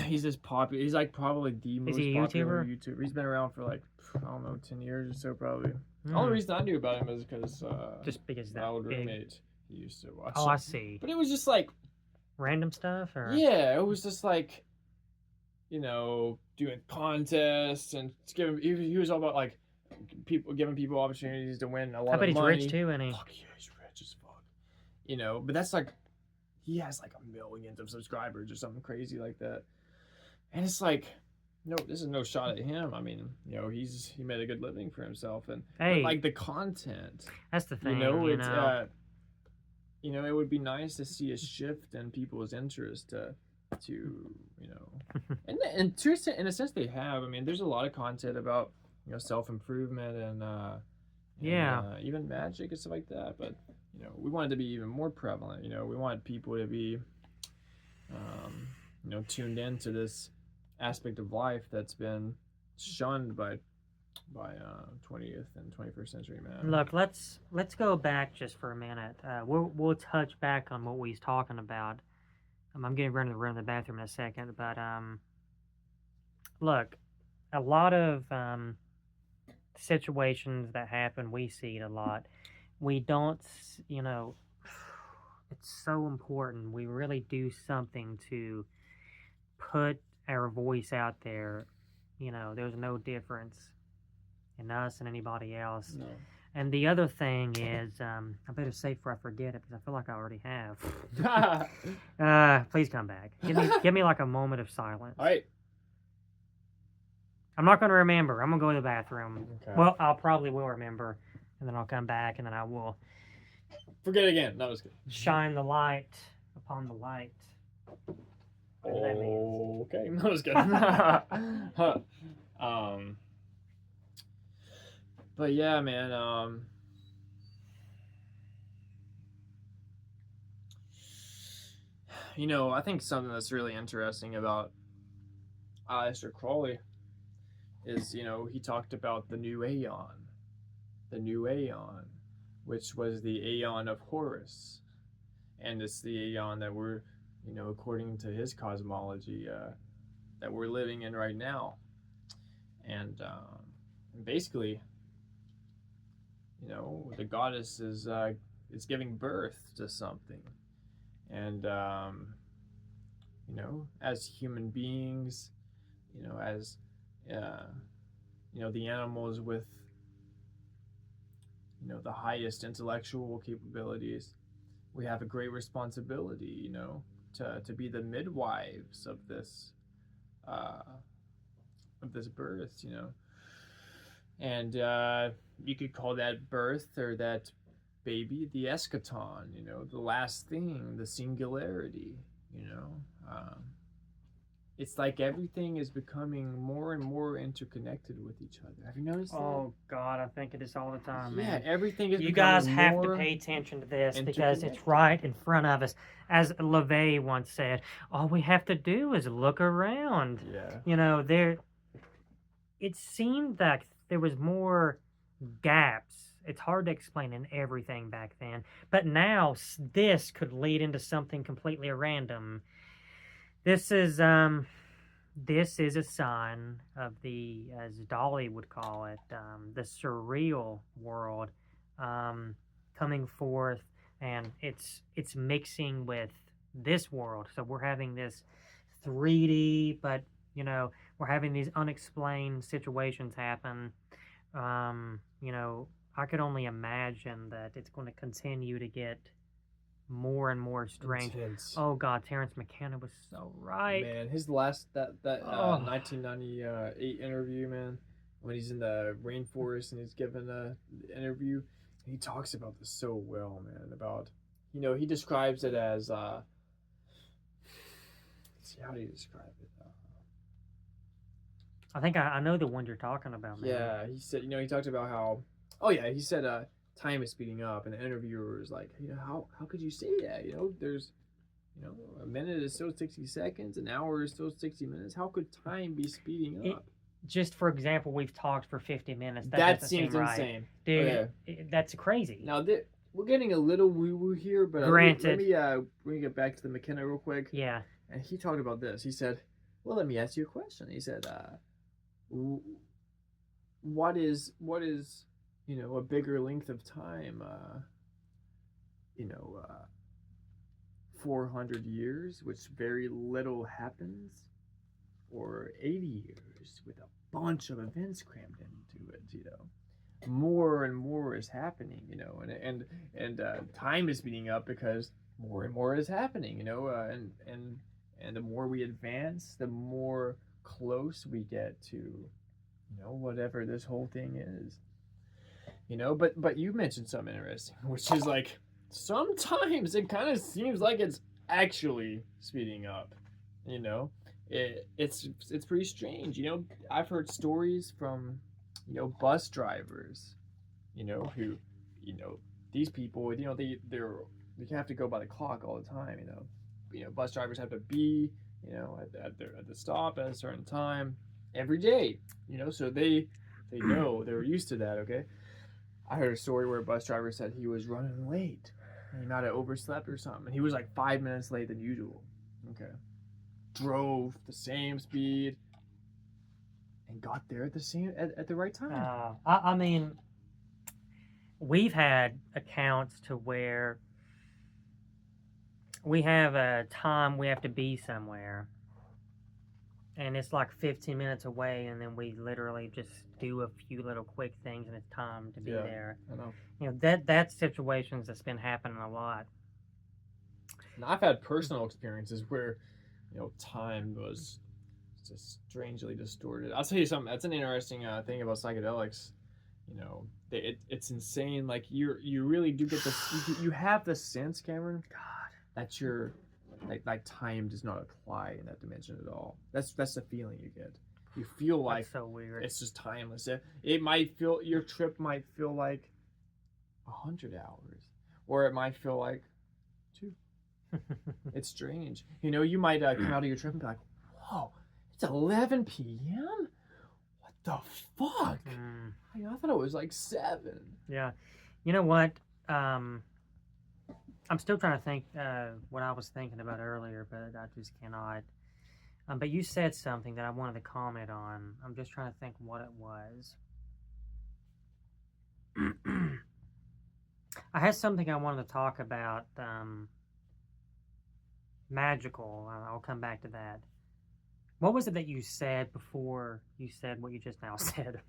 He's just popular. He's like probably the Is most he a popular YouTuber? YouTuber. He's been around for like, I don't know, 10 years or so probably. The only Hmm. reason I knew about him is because Just because my that old big. roommate, he used to watch Oh, I him. see. But it was just like, Random stuff, or yeah, it was just like, doing contests and he was all about like giving people opportunities to win a I lot bet of he's money. rich too, and he. Fuck yeah, he's rich as fuck. But that's like, he has like millions of subscribers or something crazy like that. And it's like, no, this is no shot at him. I mean, he made a good living for himself, but Hey, like the content, that's the thing, it's it would be nice to see a shift in people's interest and in a sense they have. I mean, there's a lot of content about self improvement and Yeah. even magic and stuff like that. But we want it to be even more prevalent. We want people to be tuned into this aspect of life that's been shunned by 20th and 21st century man. Look, let's go back just for a minute. We'll touch back on what we was talking about. I'm getting ready to run to the bathroom in a second, but look, a lot of situations that happen, we see it a lot. We don't, it's so important. We really do something to put our voice out there. There's no difference in us and anybody else. No. And the other thing is, I better say before I forget it because I feel like I already have. Please come back. Give me like a moment of silence. All right. I'm not going to remember. I'm going to go to the bathroom. Okay. Well, I'll probably will remember, and then I'll come back, and then I will forget again. That was good. Shine the light upon the light. Okay, that was good. But yeah, man. I think something that's really interesting about Aleister Crowley is, he talked about the new aeon, which was the aeon of Horus, and it's the aeon that we're, according to his cosmology, that we're living in right now, and basically, the goddess is giving birth to something, and as human beings, as the animals with the highest intellectual capabilities, we have a great responsibility, to be the midwives of this birth, and you could call that birth or that baby the eschaton, the last thing, the singularity, it's like everything is becoming more and more interconnected with each other. Have you noticed that? Oh God, I think of this all the time, man. Yeah, everything is. You guys have to pay attention to this because it's right in front of us. As LaVey once said, all we have to do is look around. Yeah. It seemed like there was more gaps. It's hard to explain in everything back then, but now this could lead into something completely random. This is a sign of the, as Dolly would call it, the surreal world coming forth, and it's mixing with this world. So we're having this 3D, but we're having these unexplained situations happen. I could only imagine that it's going to continue to get more and more strange. Intense. Oh God, Terrence McKenna was so right. Man, his last that 1998 interview, man, when he's in the rainforest and he's given an interview, he talks about this so well, man. About he describes it as let's see, how do you describe it? I think I know the one you're talking about, man. Yeah, he said he talked about how he said time is speeding up, and the interviewer was like, how could you say that? There's a minute is still 60 seconds, an hour is still 60 minutes. How could time be speeding up? Just for example, we've talked for 50 minutes. That seems insane. Dude, that's crazy. Now, we're getting a little woo woo here, but let Granted. me bring it back to the McKenna real quick. Yeah. And he talked about this. He said, "Well, let me ask you a question." He said, what is a bigger length of time? 400 years, which very little happens, or 80 years with a bunch of events crammed into it. More and more is happening. And time is speeding up because more and more is happening. And the more we advance, the more close we get to whatever this whole thing is. But you mentioned something interesting, which is like sometimes it kind of seems like it's actually speeding up. You know, it's pretty strange. I've heard stories from bus drivers. Who these people. They have to go by the clock all the time. Bus drivers have to be at the stop at a certain time every day. So they know they're used to that. Okay, I heard a story where a bus driver said he was running late. He might have overslept or something. And he was like 5 minutes late than usual. Okay. Drove the same speed and got there at the right time. I mean, we've had accounts to where we have a time we have to be somewhere, and it's like 15 minutes away, and then we literally just do a few little quick things, and it's time to be there. I know. That situations that's been happening a lot. And I've had personal experiences where time was just strangely distorted. I'll tell you something. That's an interesting thing about psychedelics. It's insane. Like you really do get this. You have the sense, Cameron, that you're like time does not apply in that dimension at all. That's the feeling you get. You feel like that's so weird. It's just timeless. It might feel your trip might feel like 100 hours, or it might feel like 2. It's strange. You might come out of your trip and be like, "Whoa, it's 11 p.m. What the fuck? I thought it was like 7." Yeah. You know what? I'm still trying to think what I was thinking about earlier, but I just cannot. But you said something that I wanted to comment on. I'm just trying to think what it was. I had something I wanted to talk about. Magical. I'll come back to that. What was it that you said before you said what you just now said?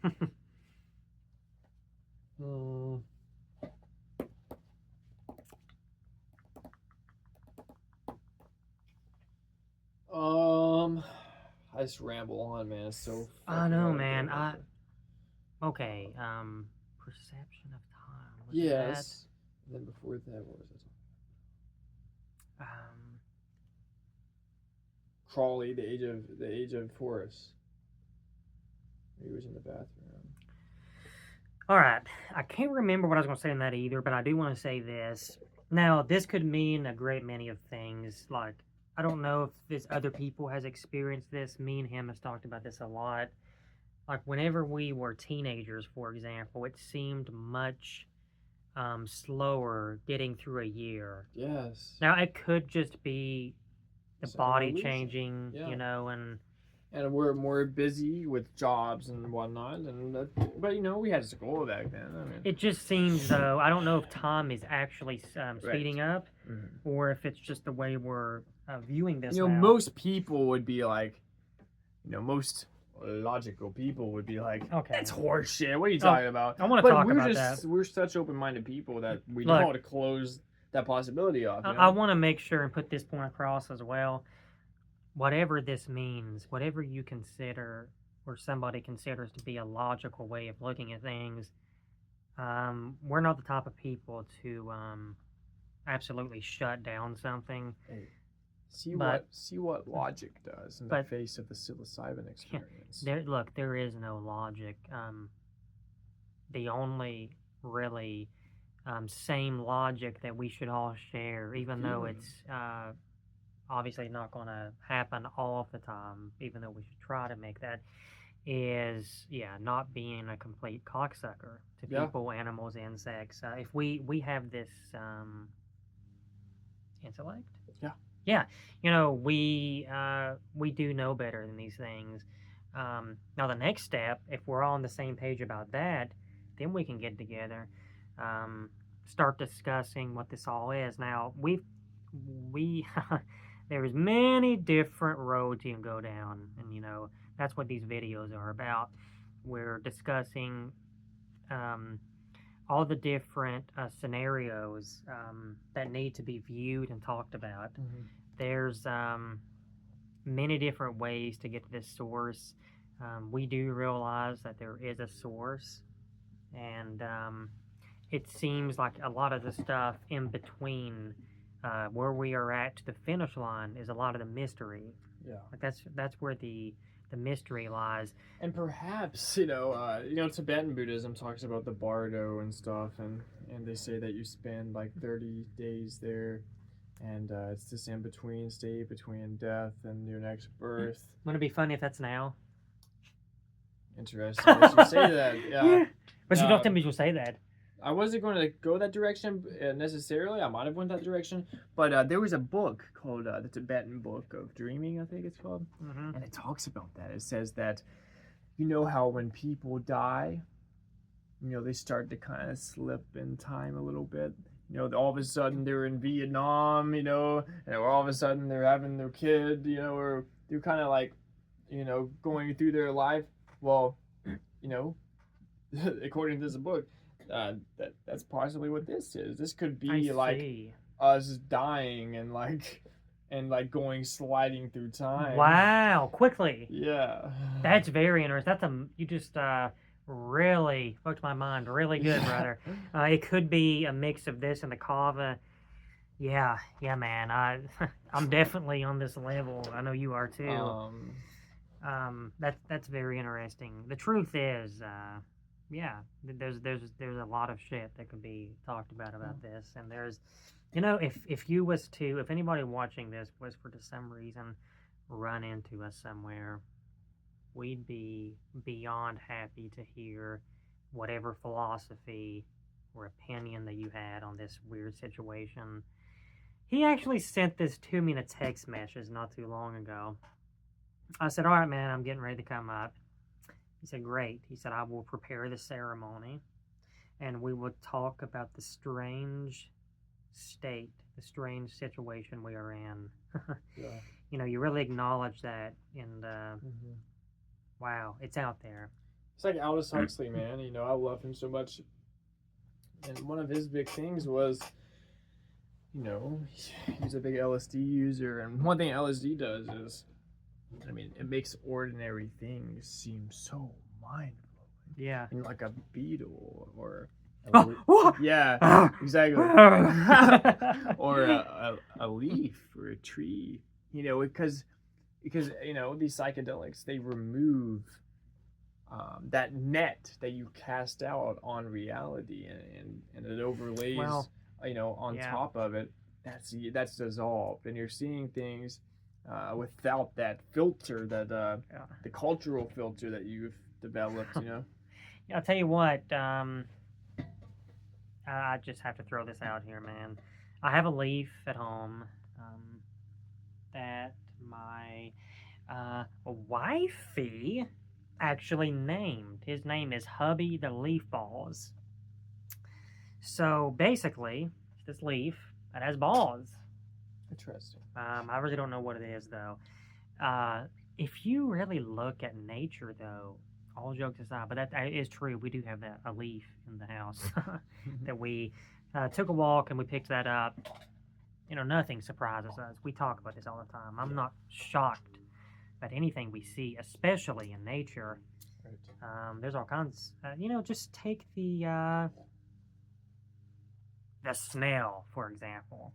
I just ramble on, man. It's so. I know, man. Okay. Perception of time. Yes. And then before that, what was it? Crawley, the age of Forrest. He was in the bathroom. All right. I can't remember what I was going to say in that either, but I do want to say this. Now, this could mean a great many of things. Like, I don't know if this other people has experienced this. Me and him has talked about this a lot. Like, whenever we were teenagers, for example, it seemed much slower getting through a year. Yes. Now, it could just be the body changing, and we're more busy with jobs and whatnot, but we had school back then. It just seems though. I don't know if time is actually speeding up, or if it's just the way we're viewing this. Most people would be like, most logical people would be like, "Okay, it's horseshit. What are you talking about?" I want to talk about that. We're such open-minded people that we don't want to close that possibility off. I want to make sure and put this point across as well. Whatever this means, whatever you consider or somebody considers to be a logical way of looking at things, we're not the type of people to absolutely shut down something. Hey, see what logic does in the face of the psilocybin experience. There is no logic. The only really same logic that we should all share, even though it's obviously not going to happen all of the time, even though we should try to make that, is not being a complete cocksucker to Yeah. people, animals, insects. If we have this intellect, Yeah. yeah, we do know better than these things. Now the next step, if we're all on the same page about that, then we can get together, um, start discussing what this all is. Now we there's many different roads you can go down, and that's what these videos are about. We're discussing um, all the different scenarios that need to be viewed and talked about. Mm-hmm. There's many different ways to get to this source. We do realize that there is a source, and it seems like a lot of the stuff in between where we are at to the finish line is a lot of the mystery. Yeah. Like that's where the mystery lies. And perhaps Tibetan Buddhism talks about the bardo and stuff, and they say that you spend like 30 days there, and it's this in between state between death and your next birth. Wouldn't it be funny if that's now? Interesting that you say that. Yeah. But you don't tell me you'll say that. I wasn't going to go that direction necessarily. I might have went that direction, but there was a book called the Tibetan Book of Dreaming, I think it's called, and it talks about that. It says that, how when people die, they start to kind of slip in time a little bit. All of a sudden they're in Vietnam, and all of a sudden they're having their kid, or they're kind of like, going through their life. Well, according to this book. That's possibly what this is. This could be like us dying and going sliding through time. Wow, quickly. Yeah. That's very interesting. You just really hooked my mind really good, brother. It could be a mix of this and the kava. Yeah, man. I'm definitely on this level. I know you are too. That's very interesting. The truth is, there's a lot of shit that could be talked about this, and there's, if anybody watching this was for some reason run into us somewhere, we'd be beyond happy to hear whatever philosophy or opinion that you had on this weird situation. He actually sent this to me in a text message not too long ago. I said, all right, man, I'm getting ready to come up. He said, great. He said, I will prepare the ceremony, and we will talk about the strange state, the strange situation we are in. Yeah. You really acknowledge that, and wow, it's out there. It's like Aldous Huxley, man. I love him so much. And one of his big things was, he's a big LSD user, and one thing LSD does is, it makes ordinary things seem so mind-blowing. Yeah. Like a beetle or yeah, exactly. Or a leaf or a tree. Because these psychedelics, they remove that net that you cast out on reality, and it overlays on top of it. That's dissolved, and you're seeing things without that filter, that the cultural filter that you've developed. I'll tell you what, I just have to throw this out here, man. I have a leaf at home that my wifey actually named. His name is Hubby the Leaf Balls. So basically, it's this leaf that has balls. Interesting. I really don't know what it is, though. If you really look at nature, though, all jokes aside, but that is true. We do have a leaf in the house that we took a walk and we picked that up. Nothing surprises us. We talk about this all the time. I'm not shocked at anything we see, especially in nature. Right. There's all kinds. Just take the snail, for example.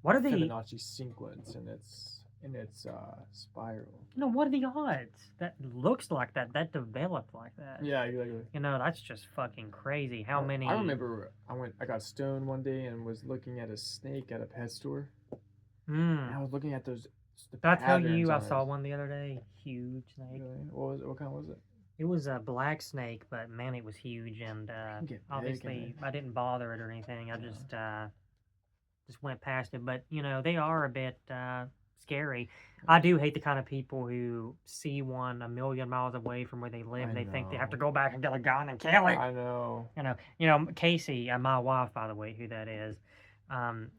What are the Fibonacci sequence in its spiral? What are the odds that looks like that developed like that? Yeah, exactly. That's just fucking crazy. How many? I remember I got stoned one day and was looking at a snake at a pet store. And I was looking at those just the Did I tell patterns you I on saw it. one the other day? Huge snake. Really? What kind was it? It was a black snake, but man, it was huge, and They can get big, can obviously they? I didn't bother it or anything. I Yeah. just went past it. But they are a bit scary. I Yeah. do hate the kind of people who see one a million miles away from where they live. I They think they have to know. go back and get a gun and kill it. I know. Casey, my wife, by the way, who that is, um,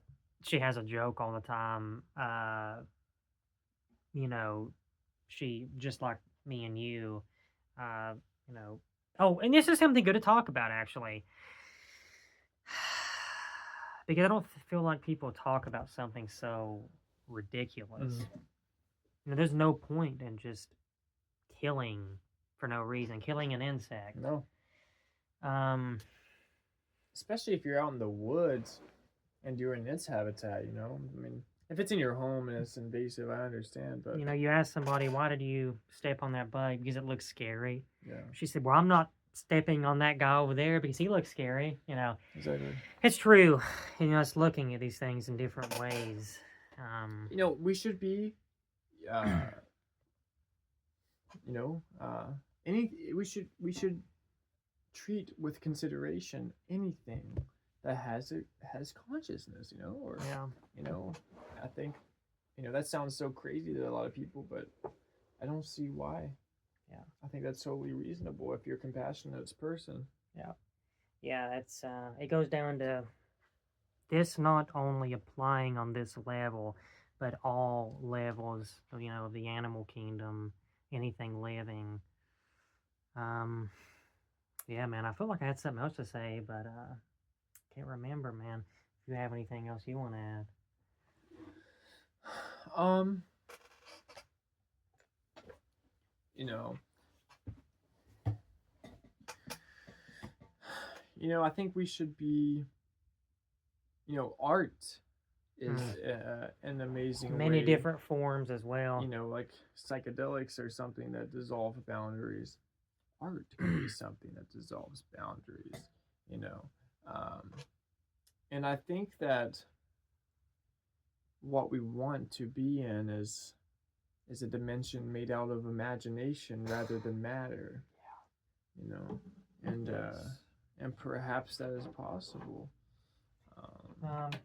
she has a joke all the time. You know, she just like me and you, uh, you know. Oh, and this is something good to talk about, actually, because I don't feel like people talk about something so ridiculous. Mm. There's no point in just killing for no reason, killing an insect. No. Um, Especially if you're out in the woods and you're in its habitat, you know? I mean, if it's in your home and it's invasive, I understand, but you ask somebody, why did you step on that bug? Because it looks scary. yeah, She said, well, I'm not stepping on that guy over there because he looks scary. exactly. It's true. It's looking at these things in different ways. We should be, uh, you know, any we should treat with consideration anything that has consciousness, or Yeah. I think that sounds so crazy to a lot of people, but I don't see why. Yeah. I think that's totally reasonable if you're a compassionate person. Yeah. Yeah, that's it goes down to this not only applying on this level, but all levels of the animal kingdom, anything living. Um, yeah, man, I feel like I had something else to say, but can't remember, man. If you have anything else you want to add. Um, you know, I think we should be, art is an amazing Many way. different forms as well. Like psychedelics are something that dissolve boundaries. Art can be something that dissolves boundaries, um, and I think that what we want to be in is a dimension made out of imagination rather than matter. And and perhaps that is possible.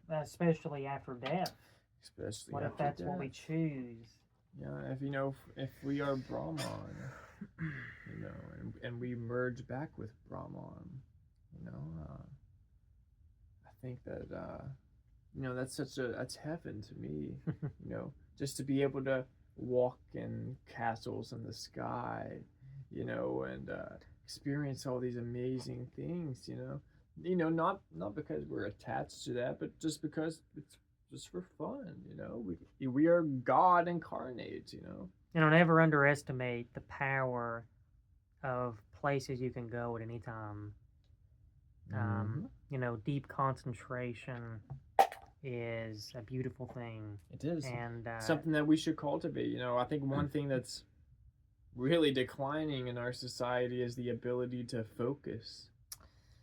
Especially after death. Especially what after if that's death. what we choose? Yeah, if we are Brahman, and we merge back with Brahman, I think that that's heaven to me. Just to be able to walk in castles in the sky, and experience all these amazing things. Not because we're attached to that, but just because it's just for fun. We are God incarnate. Never underestimate the power of places you can go at any time. Deep concentration is a beautiful thing. It is, and something that we should cultivate. I think one thing that's really declining in our society is the ability to focus.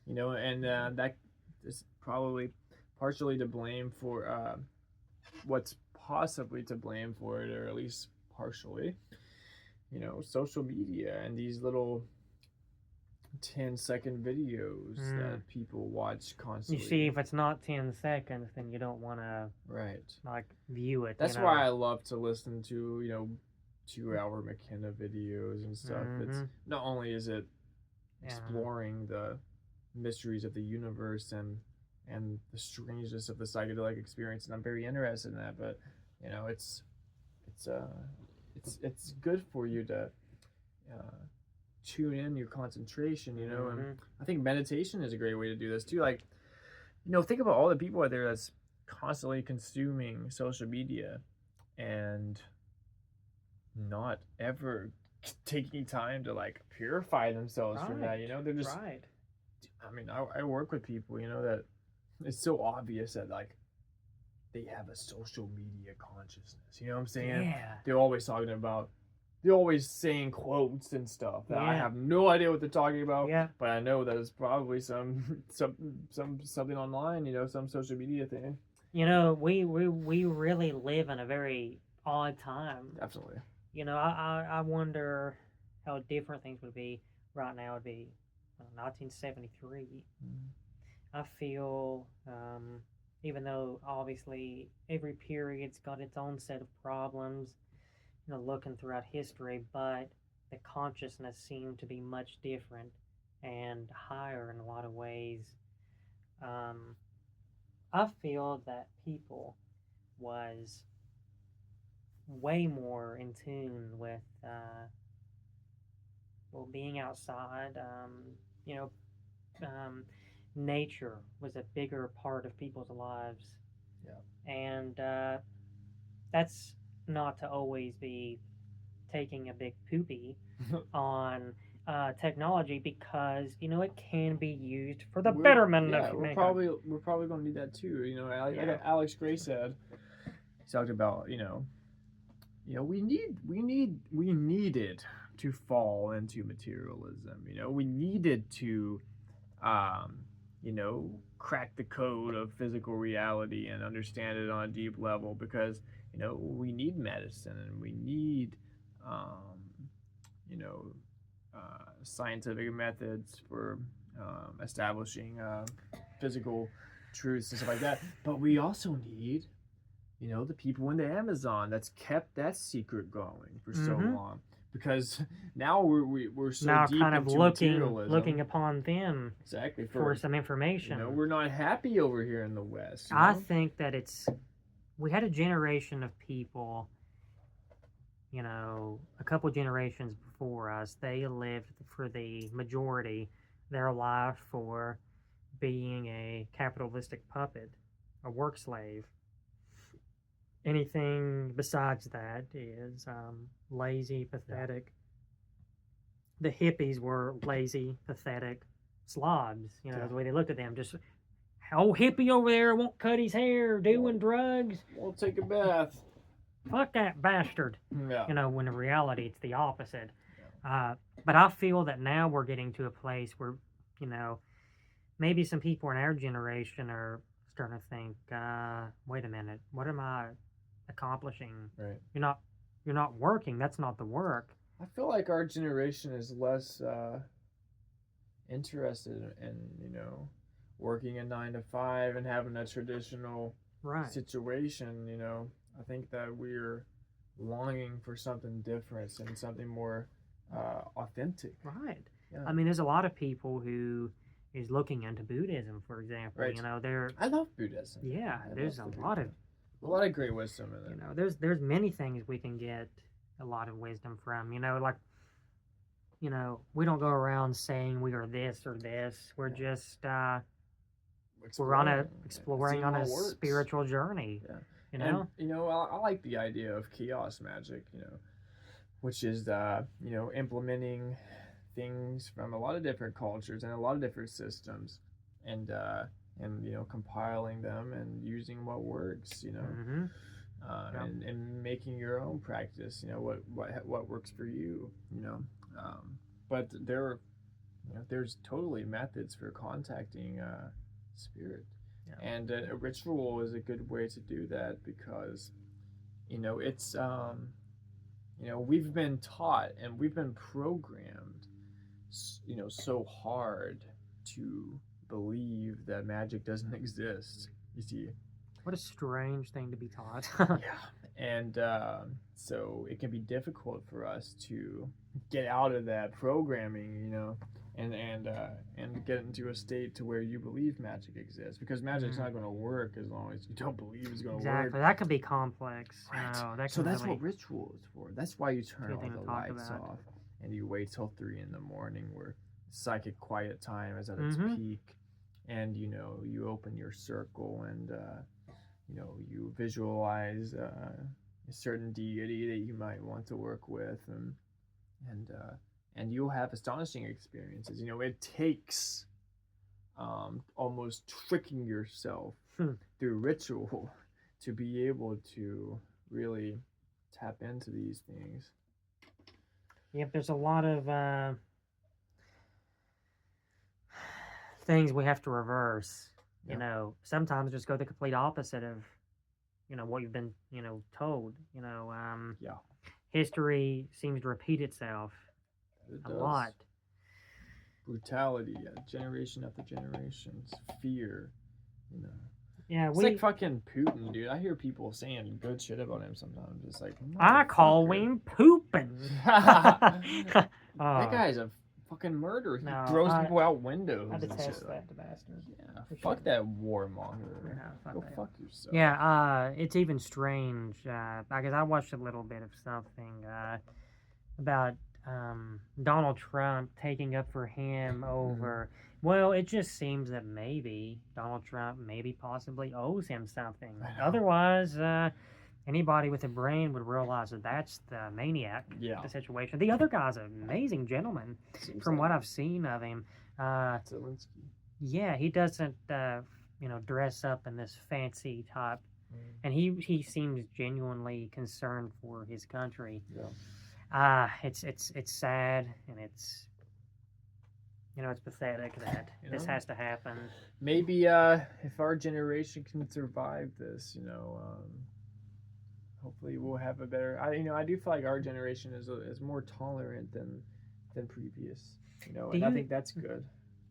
And that is probably partially to blame for what's possibly to blame for it, or at least partially. Social media and these little 10-second videos that people watch constantly. You see, if it's not 10 seconds, then you don't want to view it. That's why I love to listen to 2-hour McKenna videos and stuff. It's not only is it exploring the mysteries of the universe and the strangeness of the psychedelic experience, and I'm very interested in that, but it's good for you to tune in your concentration, and I think meditation is a great way to do this too. Think about all the people out there that's constantly consuming social media and not ever taking time to purify themselves from that. They're just I work with people that it's so obvious that they have a social media consciousness. You know what I'm saying? Yeah. They're always saying quotes and stuff that I have no idea what they're talking about. Yeah. But I know that it's probably something online, some social media thing. We really live in a very odd time. Definitely. I wonder how different things would be right now. Would be 1973. Mm. I feel, even though obviously every period's got its own set of problems, looking throughout history, but the consciousness seemed to be much different and higher in a lot of ways. Um, I feel that people was way more in tune with, well, being outside. You know, um, Nature was a bigger part of people's lives, and that's not to always be taking a big poopy Yeah. on technology, because it can be used for the we're betterment yeah of we're mankind. probably gonna need that too. Like Yeah. Alex Gray said, he talked about we needed to fall into materialism. We needed to um, crack the code of physical reality and understand it on a deep level, because we need medicine, and we need um, you know scientific methods for establishing physical truths and stuff like that. But we also need the people in the Amazon that's kept that secret going for so Mm-hmm. long, because now we're so Now, deep kind of into looking materialism. upon them Exactly. for some information. We're not happy over here in the West. I think that we had a generation of people, a couple generations before us. They lived for the majority their life for being a capitalistic puppet, a work slave. Anything besides that is lazy, pathetic. The hippies were lazy, pathetic slobs. The way they looked at them, just old hippie over there won't cut his hair, doing drugs. Won't take a bath. Fuck that bastard. Yeah. When in reality it's the opposite. But I feel that now we're getting to a place where, maybe some people in our generation are starting to think, wait a minute, what am I accomplishing? Right. You're not working. That's not the work. I feel like our generation is less interested in working a 9 to 5 and having a traditional situation. I think that we're longing for something different and something more authentic. Right. Yeah. I mean, there's a lot of people who is looking into Buddhism, for example. Right. I love Buddhism. Yeah, there's a lot of great wisdom in it. There's many things we can get a lot of wisdom from. Like, we don't go around saying we are this or this. We're just we're exploring on a spiritual journey. Yeah. And, I like the idea of chaos magic. Which is implementing things from a lot of different cultures and a lot of different systems, and compiling them and using what works. Mm-hmm. And making your own practice. What works for you. But there's totally methods for contacting spirit. Yeah. And a ritual is a good way to do that, because it's we've been taught and we've been programmed so hard to believe that magic doesn't exist. You see, what a strange thing to be taught. Yeah. And so it can be difficult for us to get out of that programming, and get into a state to where you believe magic exists, because magic's not going to work as long as you don't believe it's going to work. Exactly. That can be complex. Right. So that's what ritual is for. That's why you turn all the lights off and you wait till 3 a.m, where psychic quiet time is at its peak, and you open your circle, and you visualize a certain deity that you might want to work with, and you'll have astonishing experiences. It takes almost tricking yourself through ritual to be able to really tap into these things. Yep, there's a lot of things we have to reverse. Sometimes just go the complete opposite of what you've been told. Yeah, History seems to repeat itself it a does. lot. Brutality, generation after generation, fear. You know, Yeah, it's like we. fucking Putin, dude. I hear people saying good shit about him sometimes. It's like I call motherfucker. him pooping. That Oh, guy's a fucking murderer. He no, throws people out windows I and shit. detest Like, that bastard. yeah, For fuck sure. that warmonger. Yeah, fuck Go that. fuck yourself. Yeah, it's even strange because I watched a little bit of something about Donald Trump taking up for him over. Well, it just seems that maybe Donald Trump maybe possibly owes him something. I know. Otherwise, anybody with a brain would realize that that's the maniac Yeah. of the situation. The other guy's an amazing gentleman, Seems from like what I've seen of him. Zelensky. Yeah, he doesn't, dress up in this fancy type, and he seems genuinely concerned for his country. Yeah. It's sad, and it's it's pathetic that this has to happen. Maybe if our generation can survive this, hopefully we'll have a better. I do feel like our generation is more tolerant than previous. And I think that's good.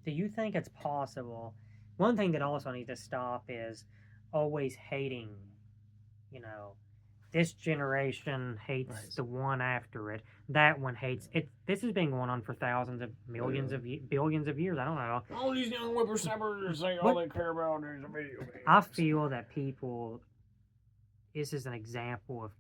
Do you think it's possible? One thing that also needs to stop is always hating. This generation hates the one after it. That one hates it. This has been going on for thousands of millions of billions of years. I don't know. All these young whippersnappers say all they care about is video games. I feel that people. This is an example of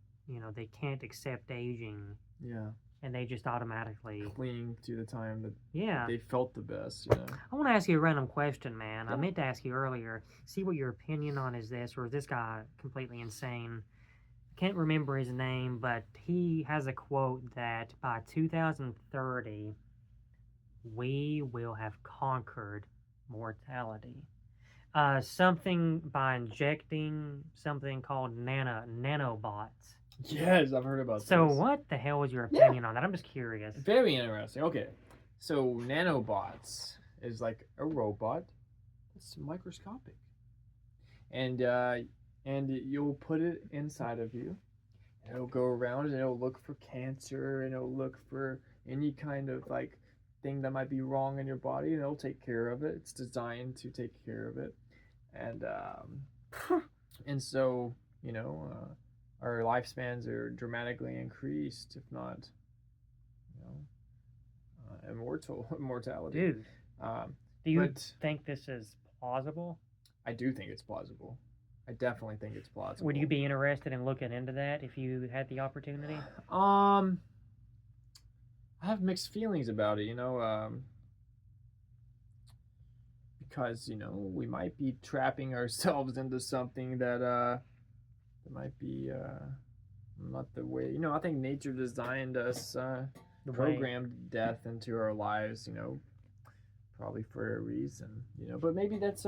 they can't accept aging. Yeah. And they just automatically cling to the time that yeah they felt the best. I want to ask you a random question, man. Yeah. I meant to ask you earlier. See what your opinion on is this, or is this guy completely insane? Can't remember his name, but he has a quote that by 2030 we will have conquered mortality. Something by injecting something called nanobots. Yes, I've heard about So this. what the hell is your opinion on that? I'm just curious. Very interesting. Okay, so nanobots is like a robot that's microscopic, and you'll put it inside of you. And it'll go around and it'll look for cancer and it'll look for any kind of like thing that might be wrong in your body, and it'll take care of it. It's designed to take care of it, and and so our lifespans are dramatically increased, if not immortality. Dude, do you think this is plausible? I do think it's plausible. I definitely think it's plausible. Would you be interested in looking into that if you had the opportunity? I have mixed feelings about it, because we might be trapping ourselves into something that might be not the way. I think nature designed us, programmed death into our lives, probably for a reason, But maybe that's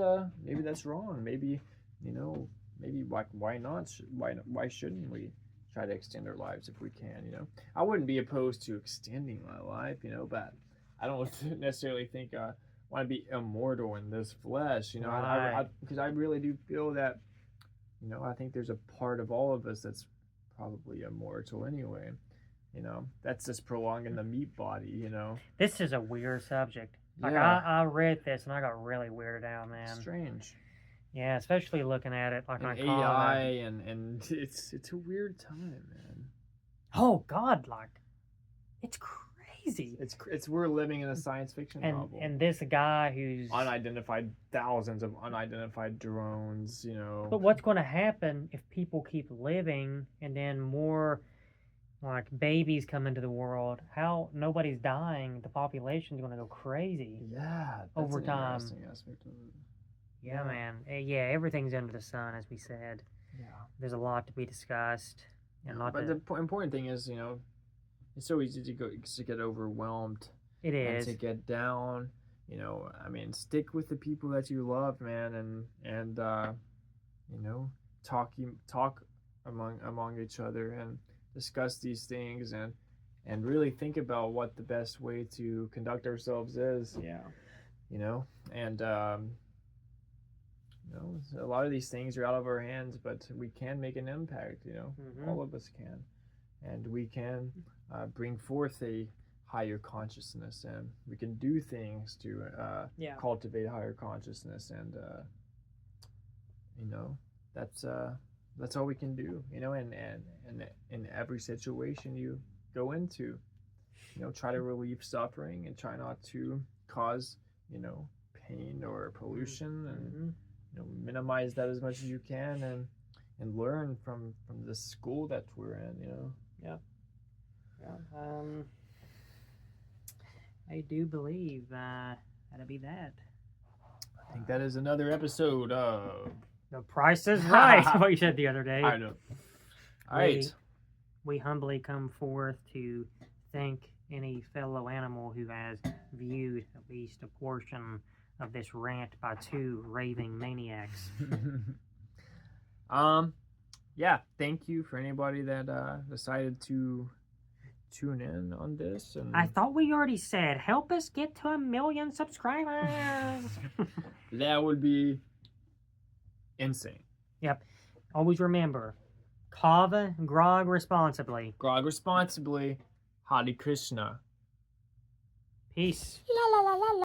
wrong. Maybe maybe why not? Why shouldn't we try to extend our lives if we can? I wouldn't be opposed to extending my life, but I don't necessarily think I want to be immortal in this flesh, Right. Because I really do feel that, I think there's a part of all of us that's probably immortal anyway. That's just prolonging the meat body. This is a weird subject. Like yeah. I read this and I got really weirded out, man. Strange. Yeah, especially looking at it like and on AI and it's a weird time, man. Oh God, like it's crazy. It's we're living in a science fiction novel. And this guy who's thousands of unidentified drones, But what's going to happen if people keep living and then more like babies come into the world? How nobody's dying? The population's going to go crazy. Yeah, that's over an time. Interesting aspect of it. Yeah, man. Yeah, everything's under the sun, as we said. Yeah. There's a lot to be discussed. And but the important thing is, it's so easy to get overwhelmed. It is. And to get down. Stick with the people that you love, man, and talk among each other and discuss these things and really think about what the best way to conduct ourselves is. Yeah. And You know, so a lot of these things are out of our hands, but we can make an impact. You know, all of us can, and we can bring forth a higher consciousness, and we can do things to cultivate higher consciousness, and you know, that's all we can do. You know, and in every situation you go into, you know, try to relieve suffering and try not to cause, you know, pain or pollution, and you know, minimize that as much as you can, and learn from the school that we're in. You know. I do believe that'll be that. I think that is another episode of The Price is Right. What you said the other day. I know. All right. We humbly come forth to thank any fellow animal who has viewed at least a portion of this rant by two raving maniacs. Yeah, thank you for anybody that decided to tune in on this. And I thought we already said help us get to 1 million subscribers. That would be insane. Yep. Always remember, kava grog responsibly. Grog responsibly. Hare Krishna. Peace. La la la la la.